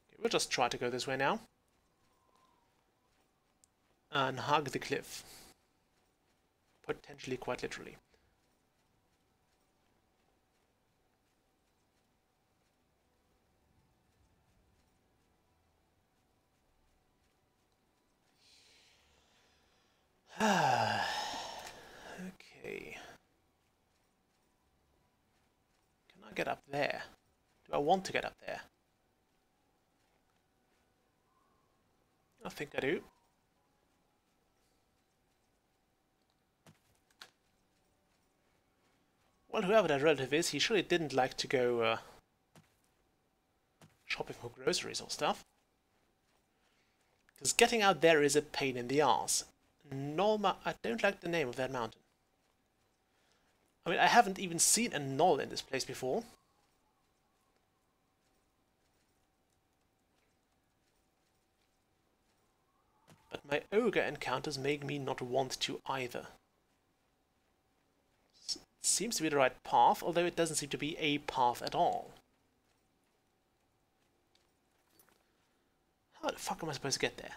Okay, we'll just try to go this way now. And hug the cliff. Potentially quite literally. Okay. Can I get up there? Do I want to get up there? I think I do. Well, whoever that relative is, he surely didn't like to go shopping for groceries or stuff. Because getting out there is a pain in the arse. Norma, I don't like the name of that mountain. I mean, I haven't even seen a knoll in this place before. But my ogre encounters make me not want to either. Seems to be the right path, although it doesn't seem to be a path at all. How the fuck am I supposed to get there?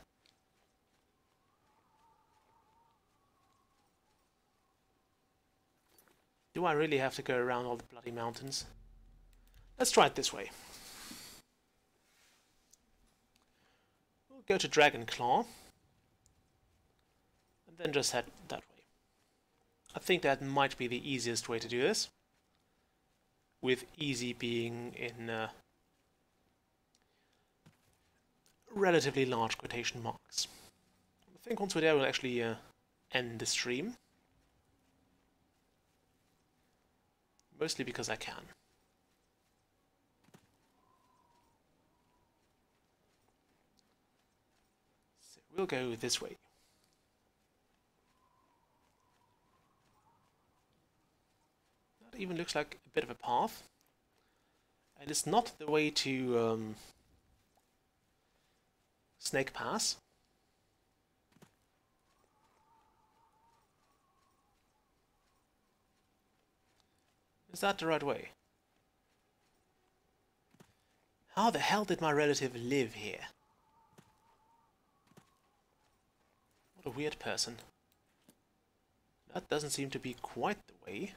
Do I really have to go around all the bloody mountains? Let's try it this way. We'll go to Dragonclaw. And then just head that way. I think that might be the easiest way to do this. With easy being in relatively large quotation marks. I think once we're there we'll actually end the stream. Mostly because I can. So we'll go this way. That even looks like a bit of a path. And it's not the way to Snake Pass. Is that the right way? How the hell did my relative live here? What a weird person. That doesn't seem to be quite the way.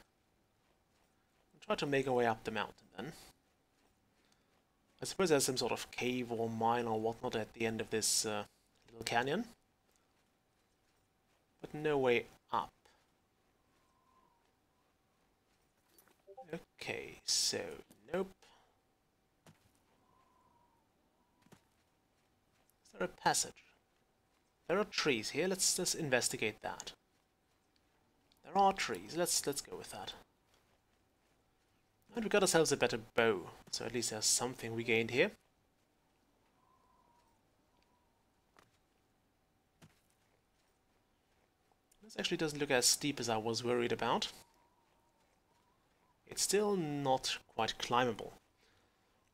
We'll try to make our way up the mountain then. I suppose there's some sort of cave or mine or whatnot at the end of this little canyon. But no way up. Okay, so, nope. Is there a passage? There are trees here, let's investigate that. There are trees, let's go with that. And we got ourselves a better bow, so at least there's something we gained here. This actually doesn't look as steep as I was worried about. It's still not quite climbable.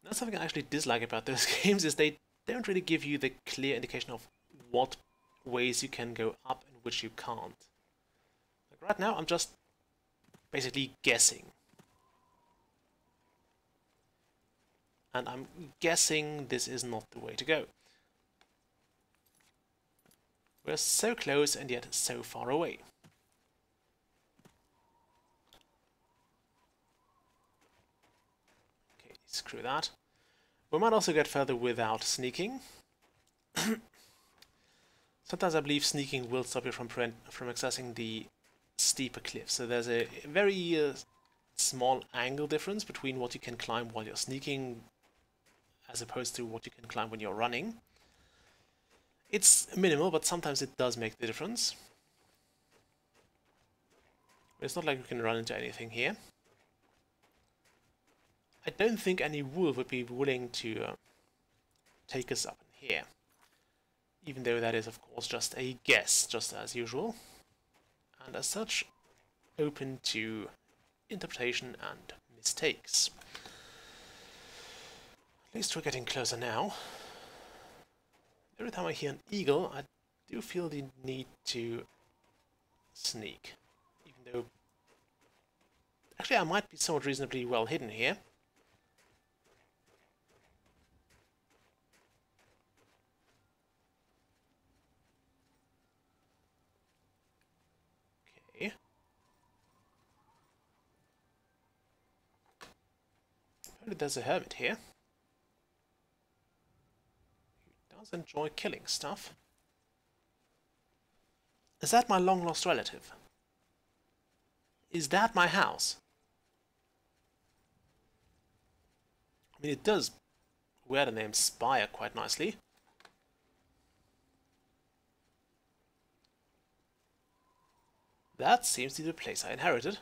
That's something I actually dislike about those games, is they don't really give you the clear indication of what ways you can go up and which you can't. Like right now I'm just basically guessing. And I'm guessing this is not the way to go. We're so close and yet so far away. Screw that. We might also get further without sneaking. Sometimes I believe sneaking will stop you from accessing the steeper cliffs. So there's a very small angle difference between what you can climb while you're sneaking as opposed to what you can climb when you're running. It's minimal, but sometimes it does make the difference. It's not like we can run into anything here. I don't think any wolf would be willing to take us up in here. Even though that is, of course, just a guess, just as usual. And as such, open to interpretation and mistakes. At least we're getting closer now. Every time I hear an eagle, I do feel the need to sneak. Even though... Actually, I might be somewhat reasonably well hidden here. Apparently there's a hermit here. He does enjoy killing stuff. Is that my long-lost relative? Is that my house? I mean, it does wear the name Spire quite nicely. That seems to be the place I inherited.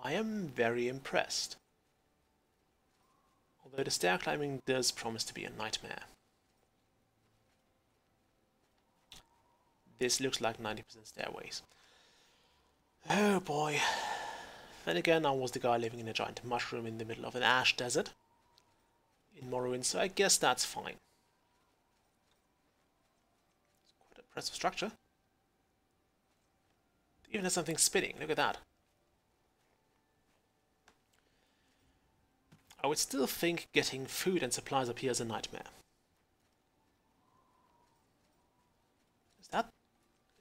I am very impressed. Although the stair climbing does promise to be a nightmare. This looks like 90% stairways. Oh boy. Then again, I was the guy living in a giant mushroom in the middle of an ash desert in Morrowind, so I guess that's fine. It's quite an impressive structure. It even has something spinning, look at that. I would still think getting food and supplies up here is a nightmare.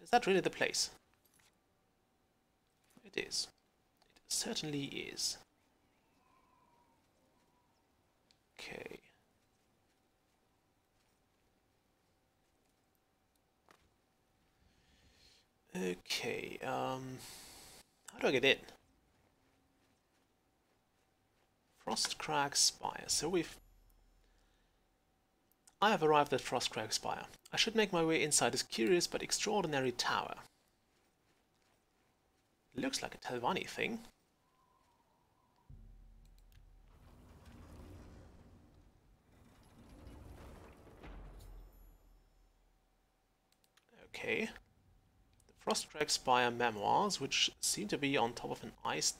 Is that really the place? It is. It certainly is. Okay. Okay, how do I get in? Frostcrag Spire. So I have arrived at Frostcrag Spire. I should make my way inside this curious but extraordinary tower. It looks like a Telvanni thing. Okay. The Frostcrag Spire memoirs, which seem to be on top of an ice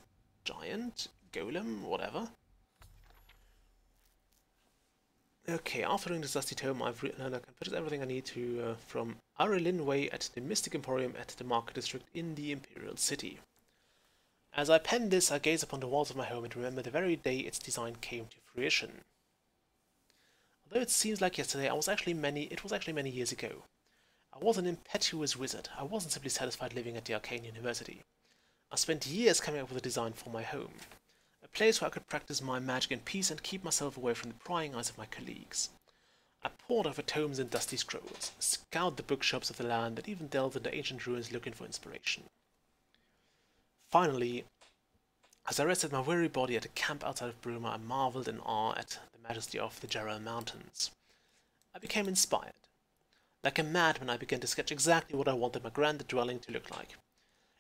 giant, golem, whatever. Okay, after doing this dusty tome, I've learned I can purchase everything I need to from Aurelin Way at the Mystic Emporium at the Market District in the Imperial City. As I pen this, I gaze upon the walls of my home and remember the very day its design came to fruition. Although it seems like yesterday, it was actually many years ago. I was an impetuous wizard. I wasn't simply satisfied living at the Arcane University. I spent years coming up with a design for my home. A place where I could practice my magic in peace and keep myself away from the prying eyes of my colleagues. I pored over tomes and dusty scrolls, scoured the bookshops of the land, and even delved into ancient ruins looking for inspiration. Finally, as I rested my weary body at a camp outside of Bruma, I marveled in awe at the majesty of the Jarrell Mountains. I became inspired. Like a madman, I began to sketch exactly what I wanted my grand dwelling to look like.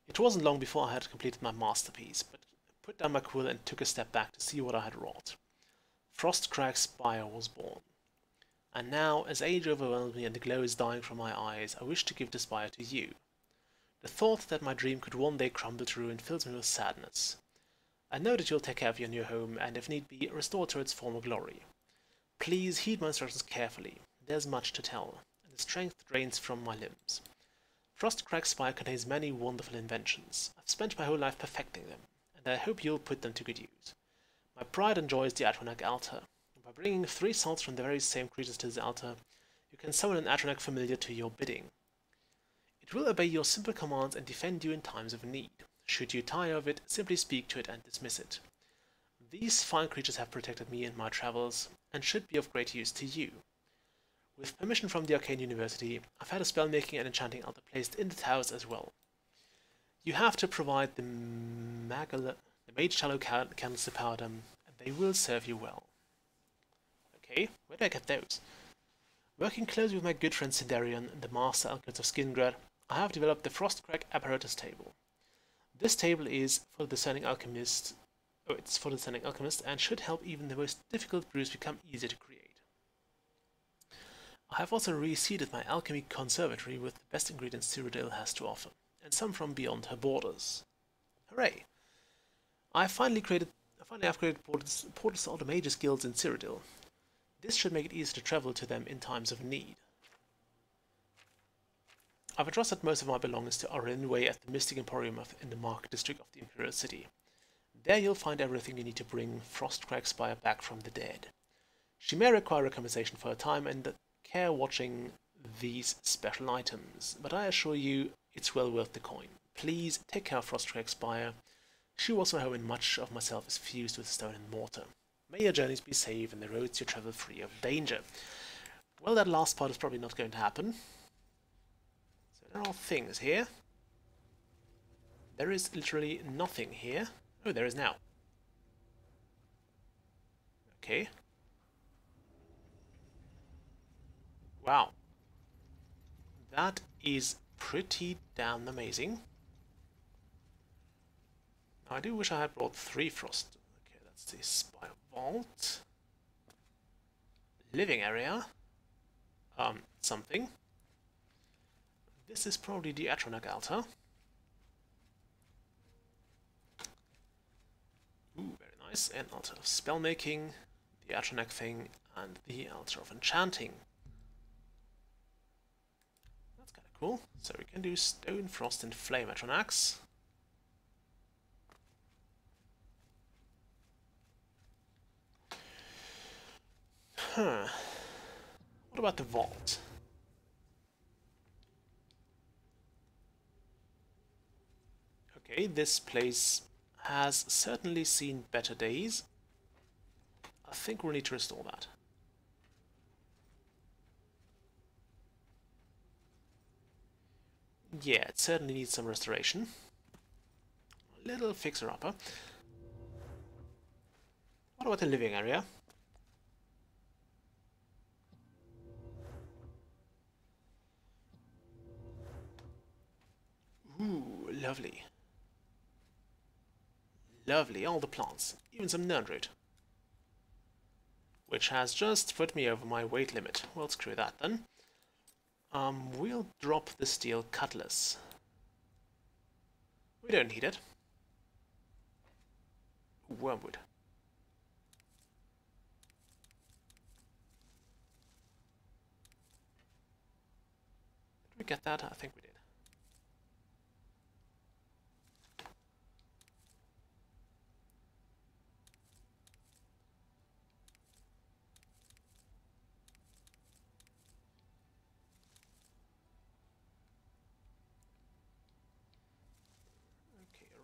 It wasn't long before I had completed my masterpiece, but put down my quill and took a step back to see what I had wrought. Frostcrag Spire was born. And now, as age overwhelms me and the glow is dying from my eyes, I wish to give the spire to you. The thought that my dream could one day crumble to ruin fills me with sadness. I know that you'll take care of your new home, and if need be, restore it to its former glory. Please heed my instructions carefully. There's much to tell, and the strength drains from my limbs. Frostcrag Spire contains many wonderful inventions. I've spent my whole life perfecting them, and I hope you'll put them to good use. My pride and joy is the Atronach altar. By bringing 3 salts from the very same creatures to this altar, you can summon an Atronach familiar to your bidding. It will obey your simple commands and defend you in times of need. Should you tire of it, simply speak to it and dismiss it. These fine creatures have protected me in my travels, and should be of great use to you. With permission from the Arcane University, I've had a spellmaking and enchanting altar placed in the towers as well. You have to provide the Mage Tallow candles to power them, and they will serve you well. Okay, where did I get those? Working closely with my good friend Sindarion, the master alchemist of Skindred, I have developed the Frostcrag Apparatus Table. This table is for the discerning alchemist. It's for the discerning alchemist and should help even the most difficult brews become easier to create. I have also reseeded my alchemy conservatory with the best ingredients Cyrodiil has to offer, and some from beyond her borders. Hooray! I finally upgraded portals to all the mages guilds in Cyrodiil. This should make it easier to travel to them in times of need. I've entrusted most of my belongings to Aurelin Way at the Mystic Emporium in the Market District of the Imperial City. There you'll find everything you need to bring Frostcrag Spire back from the dead. She may require a compensation for her time and the care watching these special items, but I assure you it's well worth the coin. Please take care of Frostcrag Spire. She was my home and much of myself is fused with stone and mortar. May your journeys be safe and the roads you travel free of danger. Well, that last part is probably not going to happen. So there are things here. There is literally nothing here. Oh, there is now. Okay. Wow. That is pretty damn amazing. I do wish I had brought 3 frost. Okay, that's the Spire Vault. Living area. Something. This is probably the Atronach altar. Ooh, very nice. An altar of spellmaking, the Atronach thing, and the altar of enchanting. That's kind of cool. So we can do stone, frost, and flame Atronachs. Huh. What about the vault? Okay, this place has certainly seen better days. I think we'll need to restore that. Yeah, it certainly needs some restoration. A little fixer-upper. What about the living area? Ooh, lovely. Lovely, all the plants. Even some nerdroot. Which has just put me over my weight limit. Well, screw that then. We'll drop the steel cutlass. We don't need it. Wormwood. Did we get that? I think we did.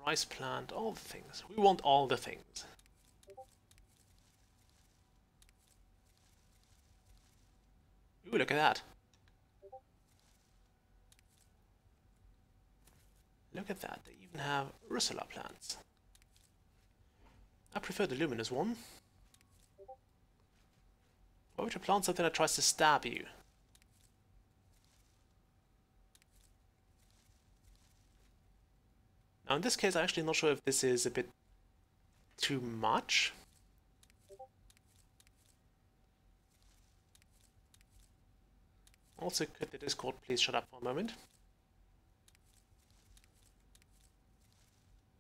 Rice plant, all the things. We want all the things. Ooh, look at that. Look at that, they even have Russula plants. I prefer the luminous one. Why would you plant something that tries to stab you? Now in this case, I'm actually not sure if this is a bit too much. Also, could the Discord please shut up for a moment?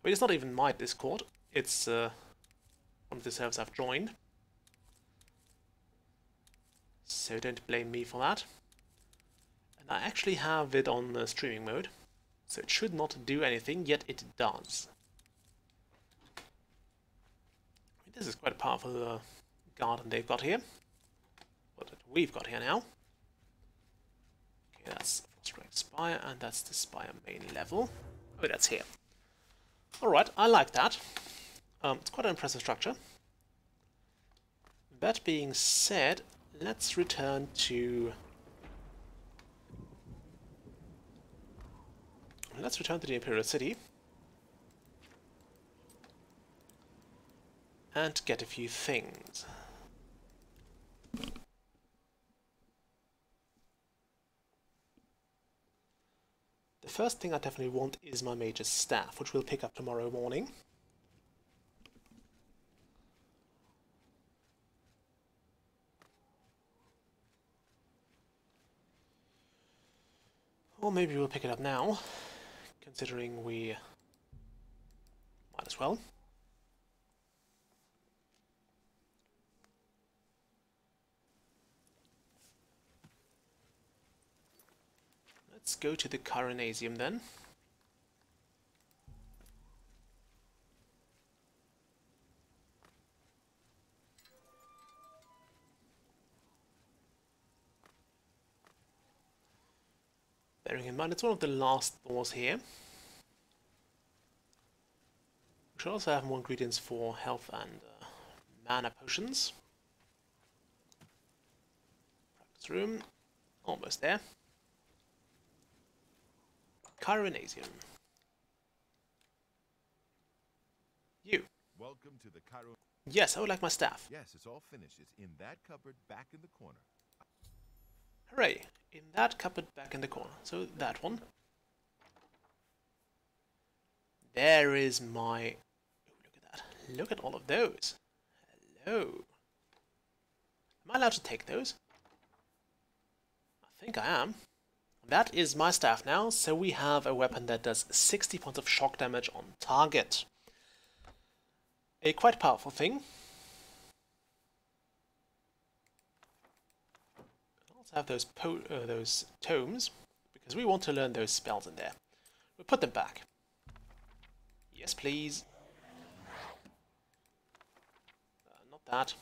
Wait, it's not even my Discord. It's one of the servers I've joined. So don't blame me for that. And I actually have it on streaming mode. So it should not do anything, yet it does. I mean, this is quite a powerful garden they've got here. What we've got here now. Okay, that's Strike Spire, and that's the Spire main level. Oh, that's here. Alright, I like that. It's quite an impressive structure. That being said, let's return to... Let's return to the Imperial City and get a few things. The first thing I definitely want is my Mage's Staff, which we'll pick up tomorrow morning. Or maybe we'll pick it up now, considering we might as well. Let's go to the Carinasium then. Bearing in mind it's one of the last doors here. We should also have more ingredients for health and mana potions. Practice room, almost there. Carinasium. You. Welcome to the Cairo. Yes, I would like my staff. Yes, it's all finished. It's in that cupboard back in the corner. Hooray! In that cupboard back in the corner. So that one. There is my look at all of those. Hello. Am I allowed to take those? I think I am. That is my staff now, so we have a weapon that does 60 points of shock damage on target. A quite powerful thing. I also have those tomes, because we want to learn those spells in there. We'll put them back. Yes, please. Not that.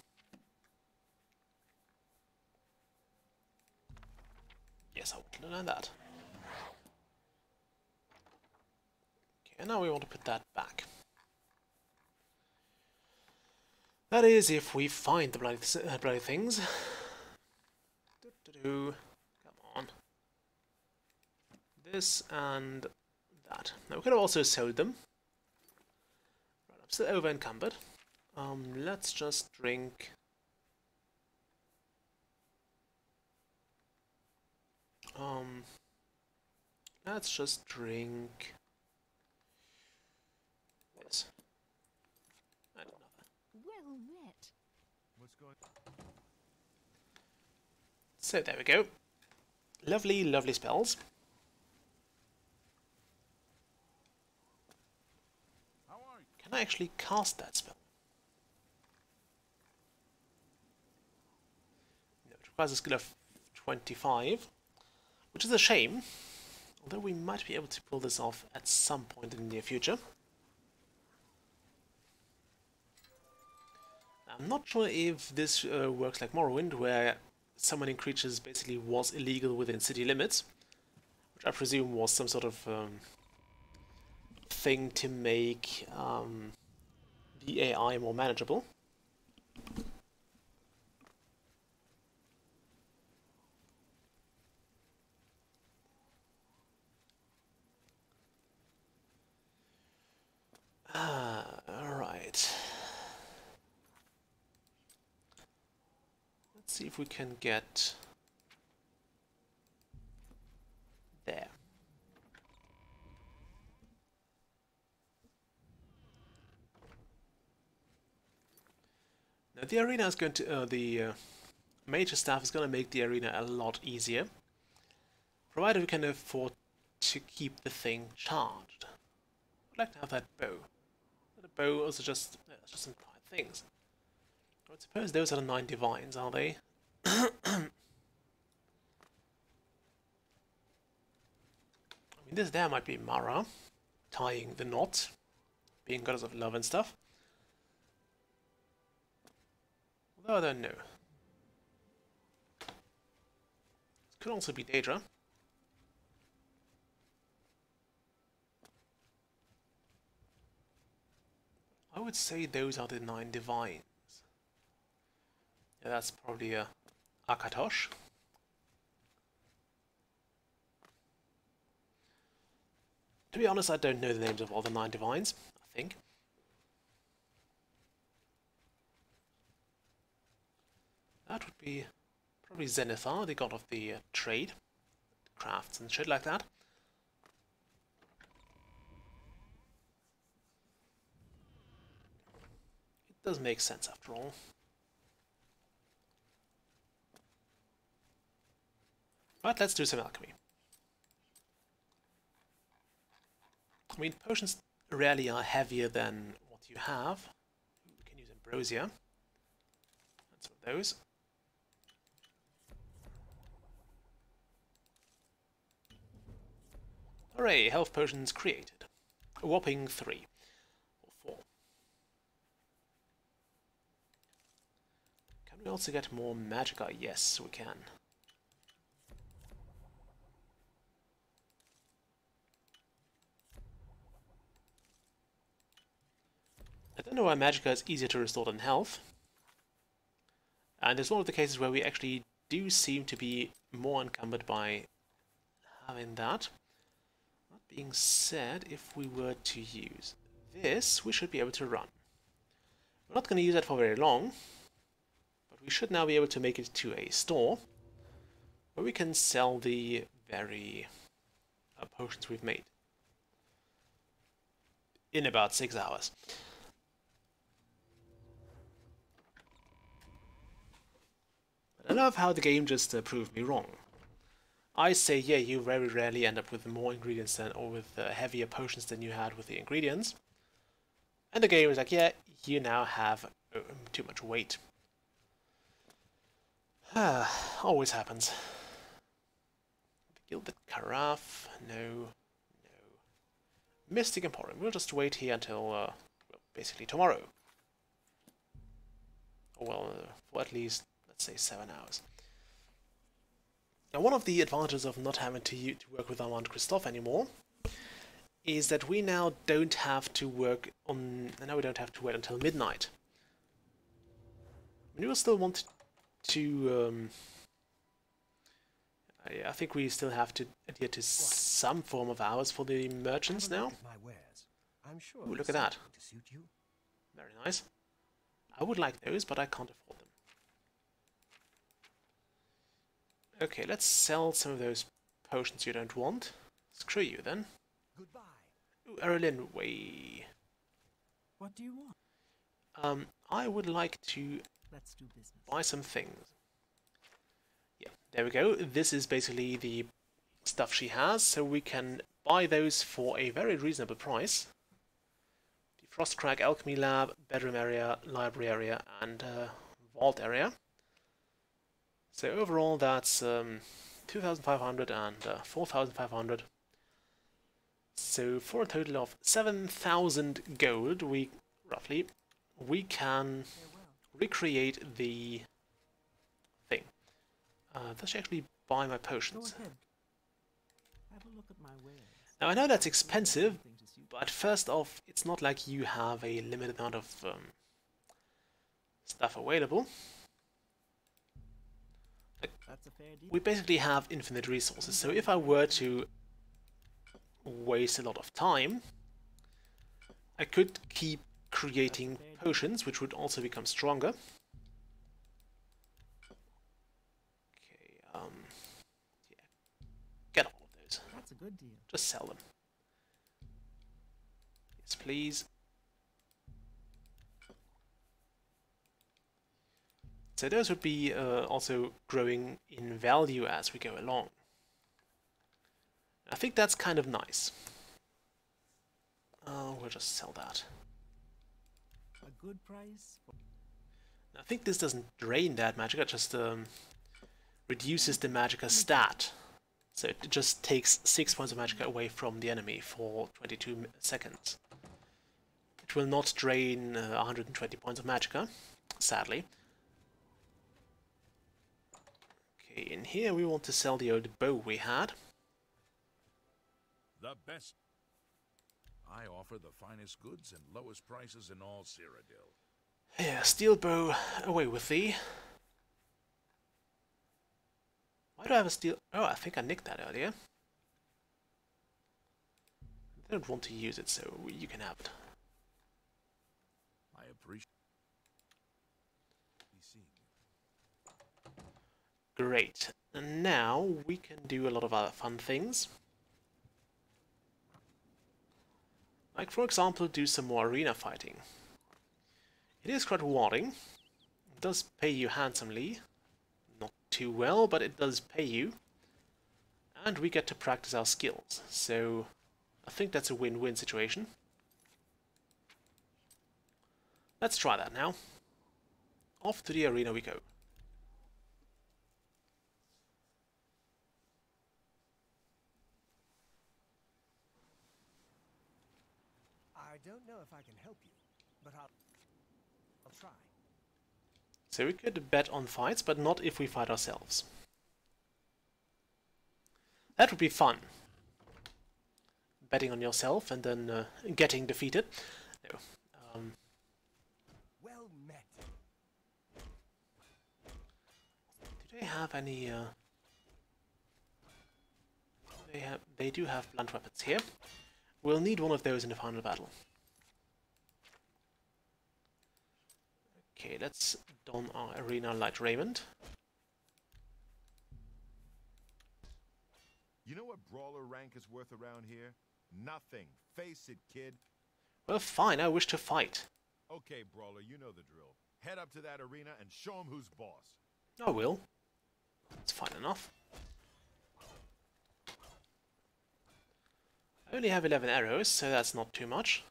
Yes, I want to learn that. Okay, now we want to put that back. That is, if we find the bloody things. Come on. This and that. Now we could have also sold them. Right, I'm still over encumbered. Let's just drink. Let's just drink this. And another. Well met. What's going on? So there we go. Lovely, lovely spells. How are you? Can I actually cast that spell? No, it requires a skill of 25, which is a shame. Although we might be able to pull this off at some point in the near future. I'm not sure if this works like Morrowind, where summoning creatures basically was illegal within city limits, which I presume was some sort of thing to make the AI more manageable. Alright. Let's see if we can get there. Now the arena is going to, the major staff is going to make the arena a lot easier, provided we can afford to keep the thing charged. I'd like to have that bow. The bow also just some things. I would suppose those are the 9 divines, are they? I mean, this there might be Mara, tying the knot, being goddess of love and stuff. Although I don't know. It could also be Daedra. I would say those are the 9 divines. Yeah, that's probably Akatosh. To be honest, I don't know the names of all the 9 divines, I think. That would be probably Zenithar, the god of the trade, crafts and shit like that. It does make sense after all. Right, let's do some alchemy. I mean, potions rarely are heavier than what you have. We can use ambrosia. That's one of those. Hooray, health potions created. A whopping 3. Or 4. Can we also get more magicka? Yes, we can. I don't know why magicka is easier to restore than health. And it's one of the cases where we actually do seem to be more encumbered by having that. That being said, if we were to use this, we should be able to run. We're not going to use that for very long, but we should now be able to make it to a store where we can sell the very potions we've made in about 6 hours. I love how the game just proved me wrong. I say, yeah, you very rarely end up with more ingredients than, or with heavier potions than you had with the ingredients. And the game is like, yeah, you now have too much weight. Always happens. Gilded Carafe, no. Mystic Emporium, we'll just wait here until, well, basically tomorrow. Or, well, for at least, let's say, 7 hours. Now, one of the advantages of not having to work with Armand Christophe anymore is that we now don't have to work on... Now we don't have to wait until midnight. We will still want to... I think we still have to adhere to some form of hours for the merchants now. Ooh, look at that. Very nice. I would like those, but I can't afford them. Okay, let's sell some of those potions you don't want. Screw you then. Goodbye. Ooh, Erlin, way. What do you want? I would like to Let's do business. buy some things. Yeah, there we go. This is basically the stuff she has, so we can buy those for a very reasonable price. The Frostcrag Alchemy Lab, bedroom area, library area, and vault area. So overall that's 2,500 and 4,500. So for a total of 7,000 gold, we can recreate the thing. Does she actually buy my potions? Go ahead. Have a look at my wares. Now I know that's expensive, but first off, it's not like you have a limited amount of stuff available. That's a fair deal. We basically have infinite resources, so if I were to waste a lot of time, I could keep creating potions, which would also become stronger. Okay, yeah. Get all of those. That's a good deal. Just sell them. Yes, please. So those would be also growing in value as we go along. I think that's kind of nice. We'll just sell that. A good price. I think this doesn't drain that magicka, it just reduces the magicka stat. So it just takes 6 points of magicka away from the enemy for 22 seconds. It will not drain 120 points of magicka, sadly. Okay, in here we want to sell the old bow we had. The best. I offer the finest goods and lowest prices in all Cyrodiil. Yeah, steel bow, away with thee. Why do I have a steel... Oh, I think I nicked that earlier. I don't want to use it, so you can have it. I appreciate. Great. And now we can do a lot of other fun things. Like, for example, do some more arena fighting. It is quite rewarding. It does pay you handsomely. Not too well, but it does pay you. And we get to practice our skills. So I think that's a win-win situation. Let's try that now. Off to the arena we go. I don't know if I can help you, but I'll try. So we could bet on fights, but not if we fight ourselves. That would be fun. Betting on yourself and then getting defeated. No. Well met. Do they have any... They do have blunt weapons here. We'll need one of those in the final battle. Okay, let's don our arena light raiment. You know what brawler rank is worth around here? Nothing. Face it, kid. Well, fine, I wish to fight. Okay, brawler, you know the drill. Head up to that arena and show 'em who's boss. I will. That's fine enough. I only have 11 arrows, so that's not too much.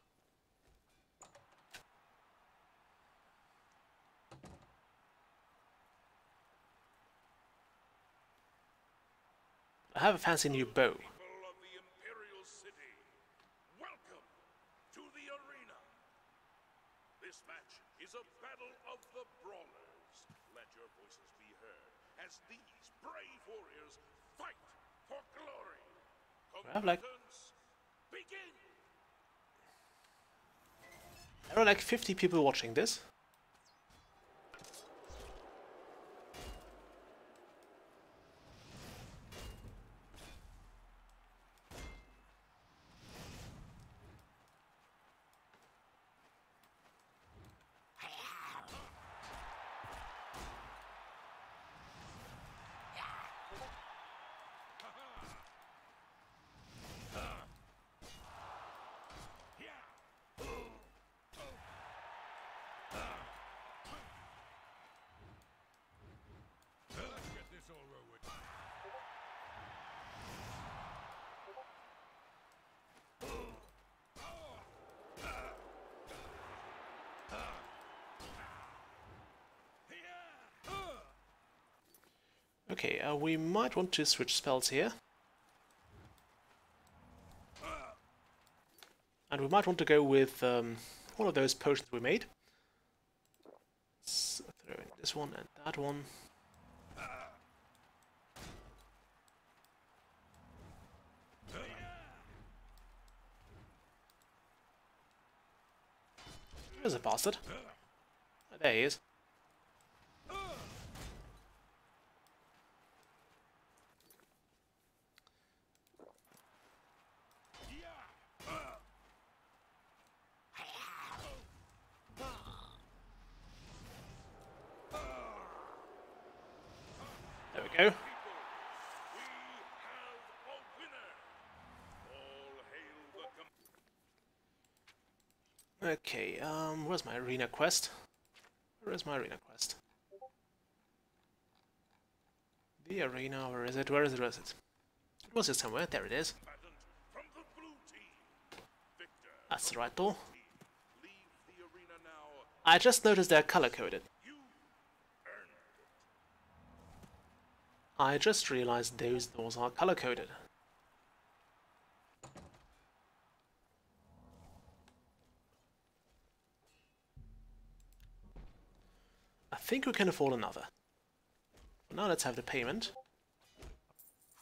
I have a fancy new bow. People of the Imperial City, welcome to the arena. This match is a battle of the brawlers. Let your voices be heard as these brave warriors fight for glory. I have like Combatants, begin. there are like 50 people watching this. Let's get this over with. Okay, we might want to switch spells here. And we might want to go with one of those potions we made. Let's throw in this one and that one. There's a bastard. Oh, there he is. There we go. We have a winner. All hail the Okay, where's my arena quest? Where's my arena quest? The arena, where is it? Where is it? Where is it? It was here somewhere. There it is. combatant from the blue team. Victor, That's the right door. leave the arena now. I just noticed they're color-coded. You earned it. I just realized those doors are color-coded. I think we can afford another. But now let's have the payment.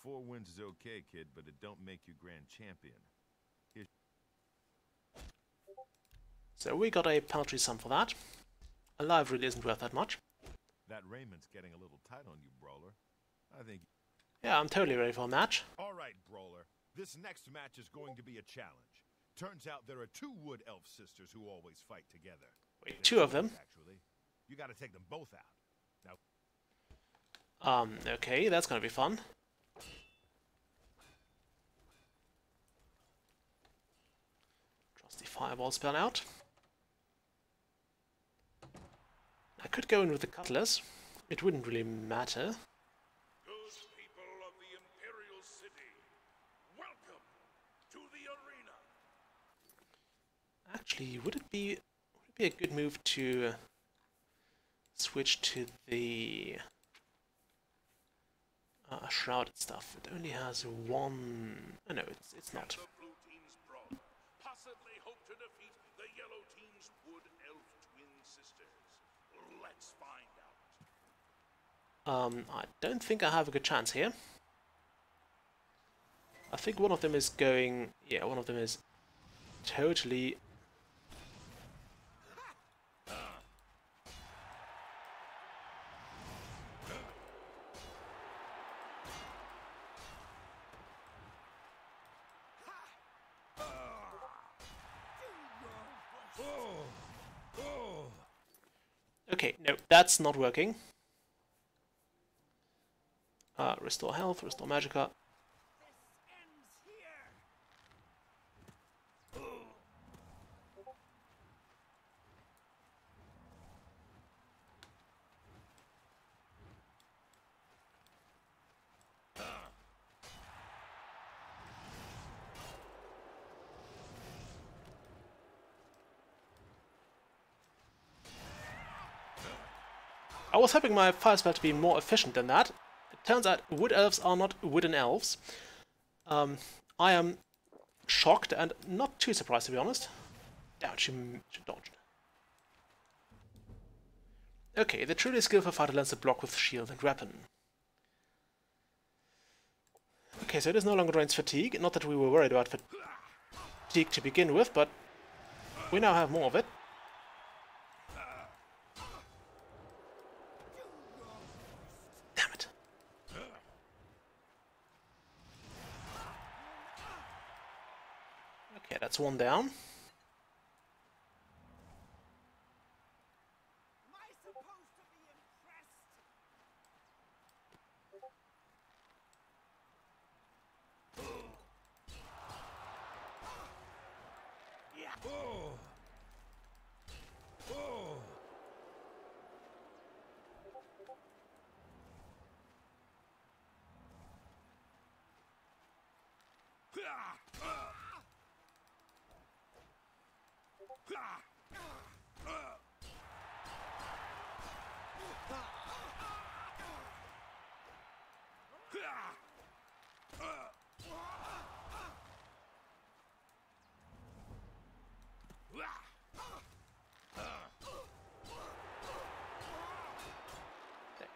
4 wins is okay, kid, but it don't make you grand champion. So we got a paltry sum for that. Alive really isn't worth that much. That Raymond's getting a little tight on you, Brawler. I think... Yeah, I'm totally ready for a match. All right, Brawler. This next match is going to be a challenge. Turns out there are 2 wood elf sisters who always fight together. Wait, 2 of them? Actually. You gotta take them both out. Okay, that's gonna be fun. Trusty fireball spell out. I could go in with the cutlass. It wouldn't really matter. Good people of the Imperial City, welcome to the arena. Actually, would it be a good move to switch to the shrouded stuff? It only has 1. Oh no, it's not. The blue team's brawler possibly hope to defeat the yellow team's wood elf twin sisters. Let's find out. I don't think I have a good chance here. I think one of them is going... Yeah, one of them is totally... Okay, no, that's not working. Restore health, restore magicka. I was hoping my fire spell to be more efficient than that. It turns out wood elves are not wooden elves. I am shocked and not too surprised, to be honest. Damn, she dodged. Okay, the truly skillful fighter lands the block with shield and weapon. Okay, so it is no longer drains fatigue. Not that we were worried about fatigue to begin with, but we now have more of it. Damn it. Okay, that's one down.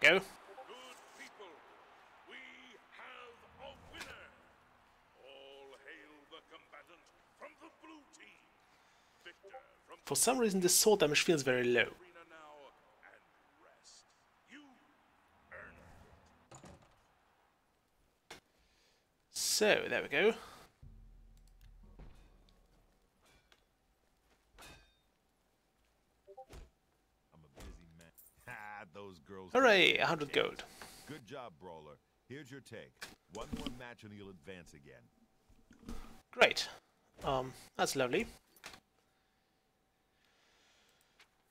Go. Good people, we have a winner. All hail the combatant from the blue team. Victor from For some reason, this sword damage feels very low. arena now and rest. You earned it. So, there we go. I'm a busy man. Ha, those girls. Hooray, 100 gold. Good job, Brawler. Here's your take. One more match and you'll advance again. Great. That's lovely.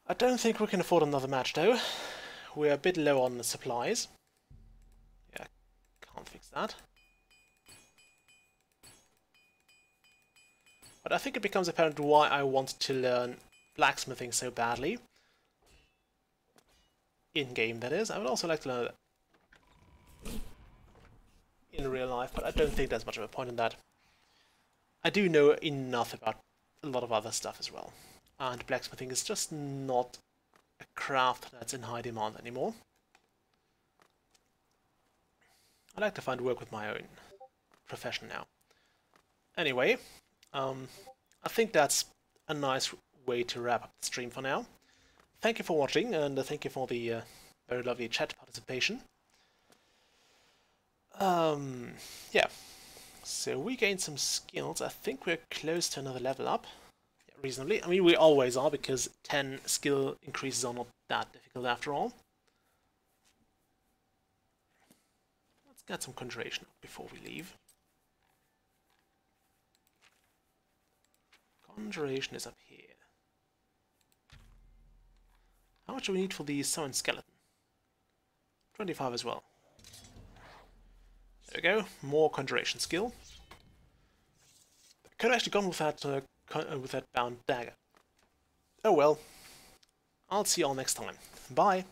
I don't think we can afford another match though. We're a bit low on the supplies. Yeah, can't fix that. But I think it becomes apparent why I want to learn blacksmithing so badly. In-game, that is. I would also like to learn that in real life, but I don't think there's much of a point in that. I do know enough about a lot of other stuff as well. And blacksmithing is just not a craft that's in high demand anymore. I like to find work with my own profession now. Anyway, I think that's a nice way to wrap up the stream for now. Thank you for watching, and thank you for the very lovely chat participation. Yeah, so we gained some skills. I think we're close to another level up. Yeah, reasonably. I mean, we always are, because 10 skill increases are not that difficult after all. Let's get some conjuration up before we leave. Conjuration is up here. How much do we need for the summon skeleton? 25 as well. There we go, more conjuration skill. Could have actually gone with that bound dagger. Oh well. I'll see you all next time. Bye.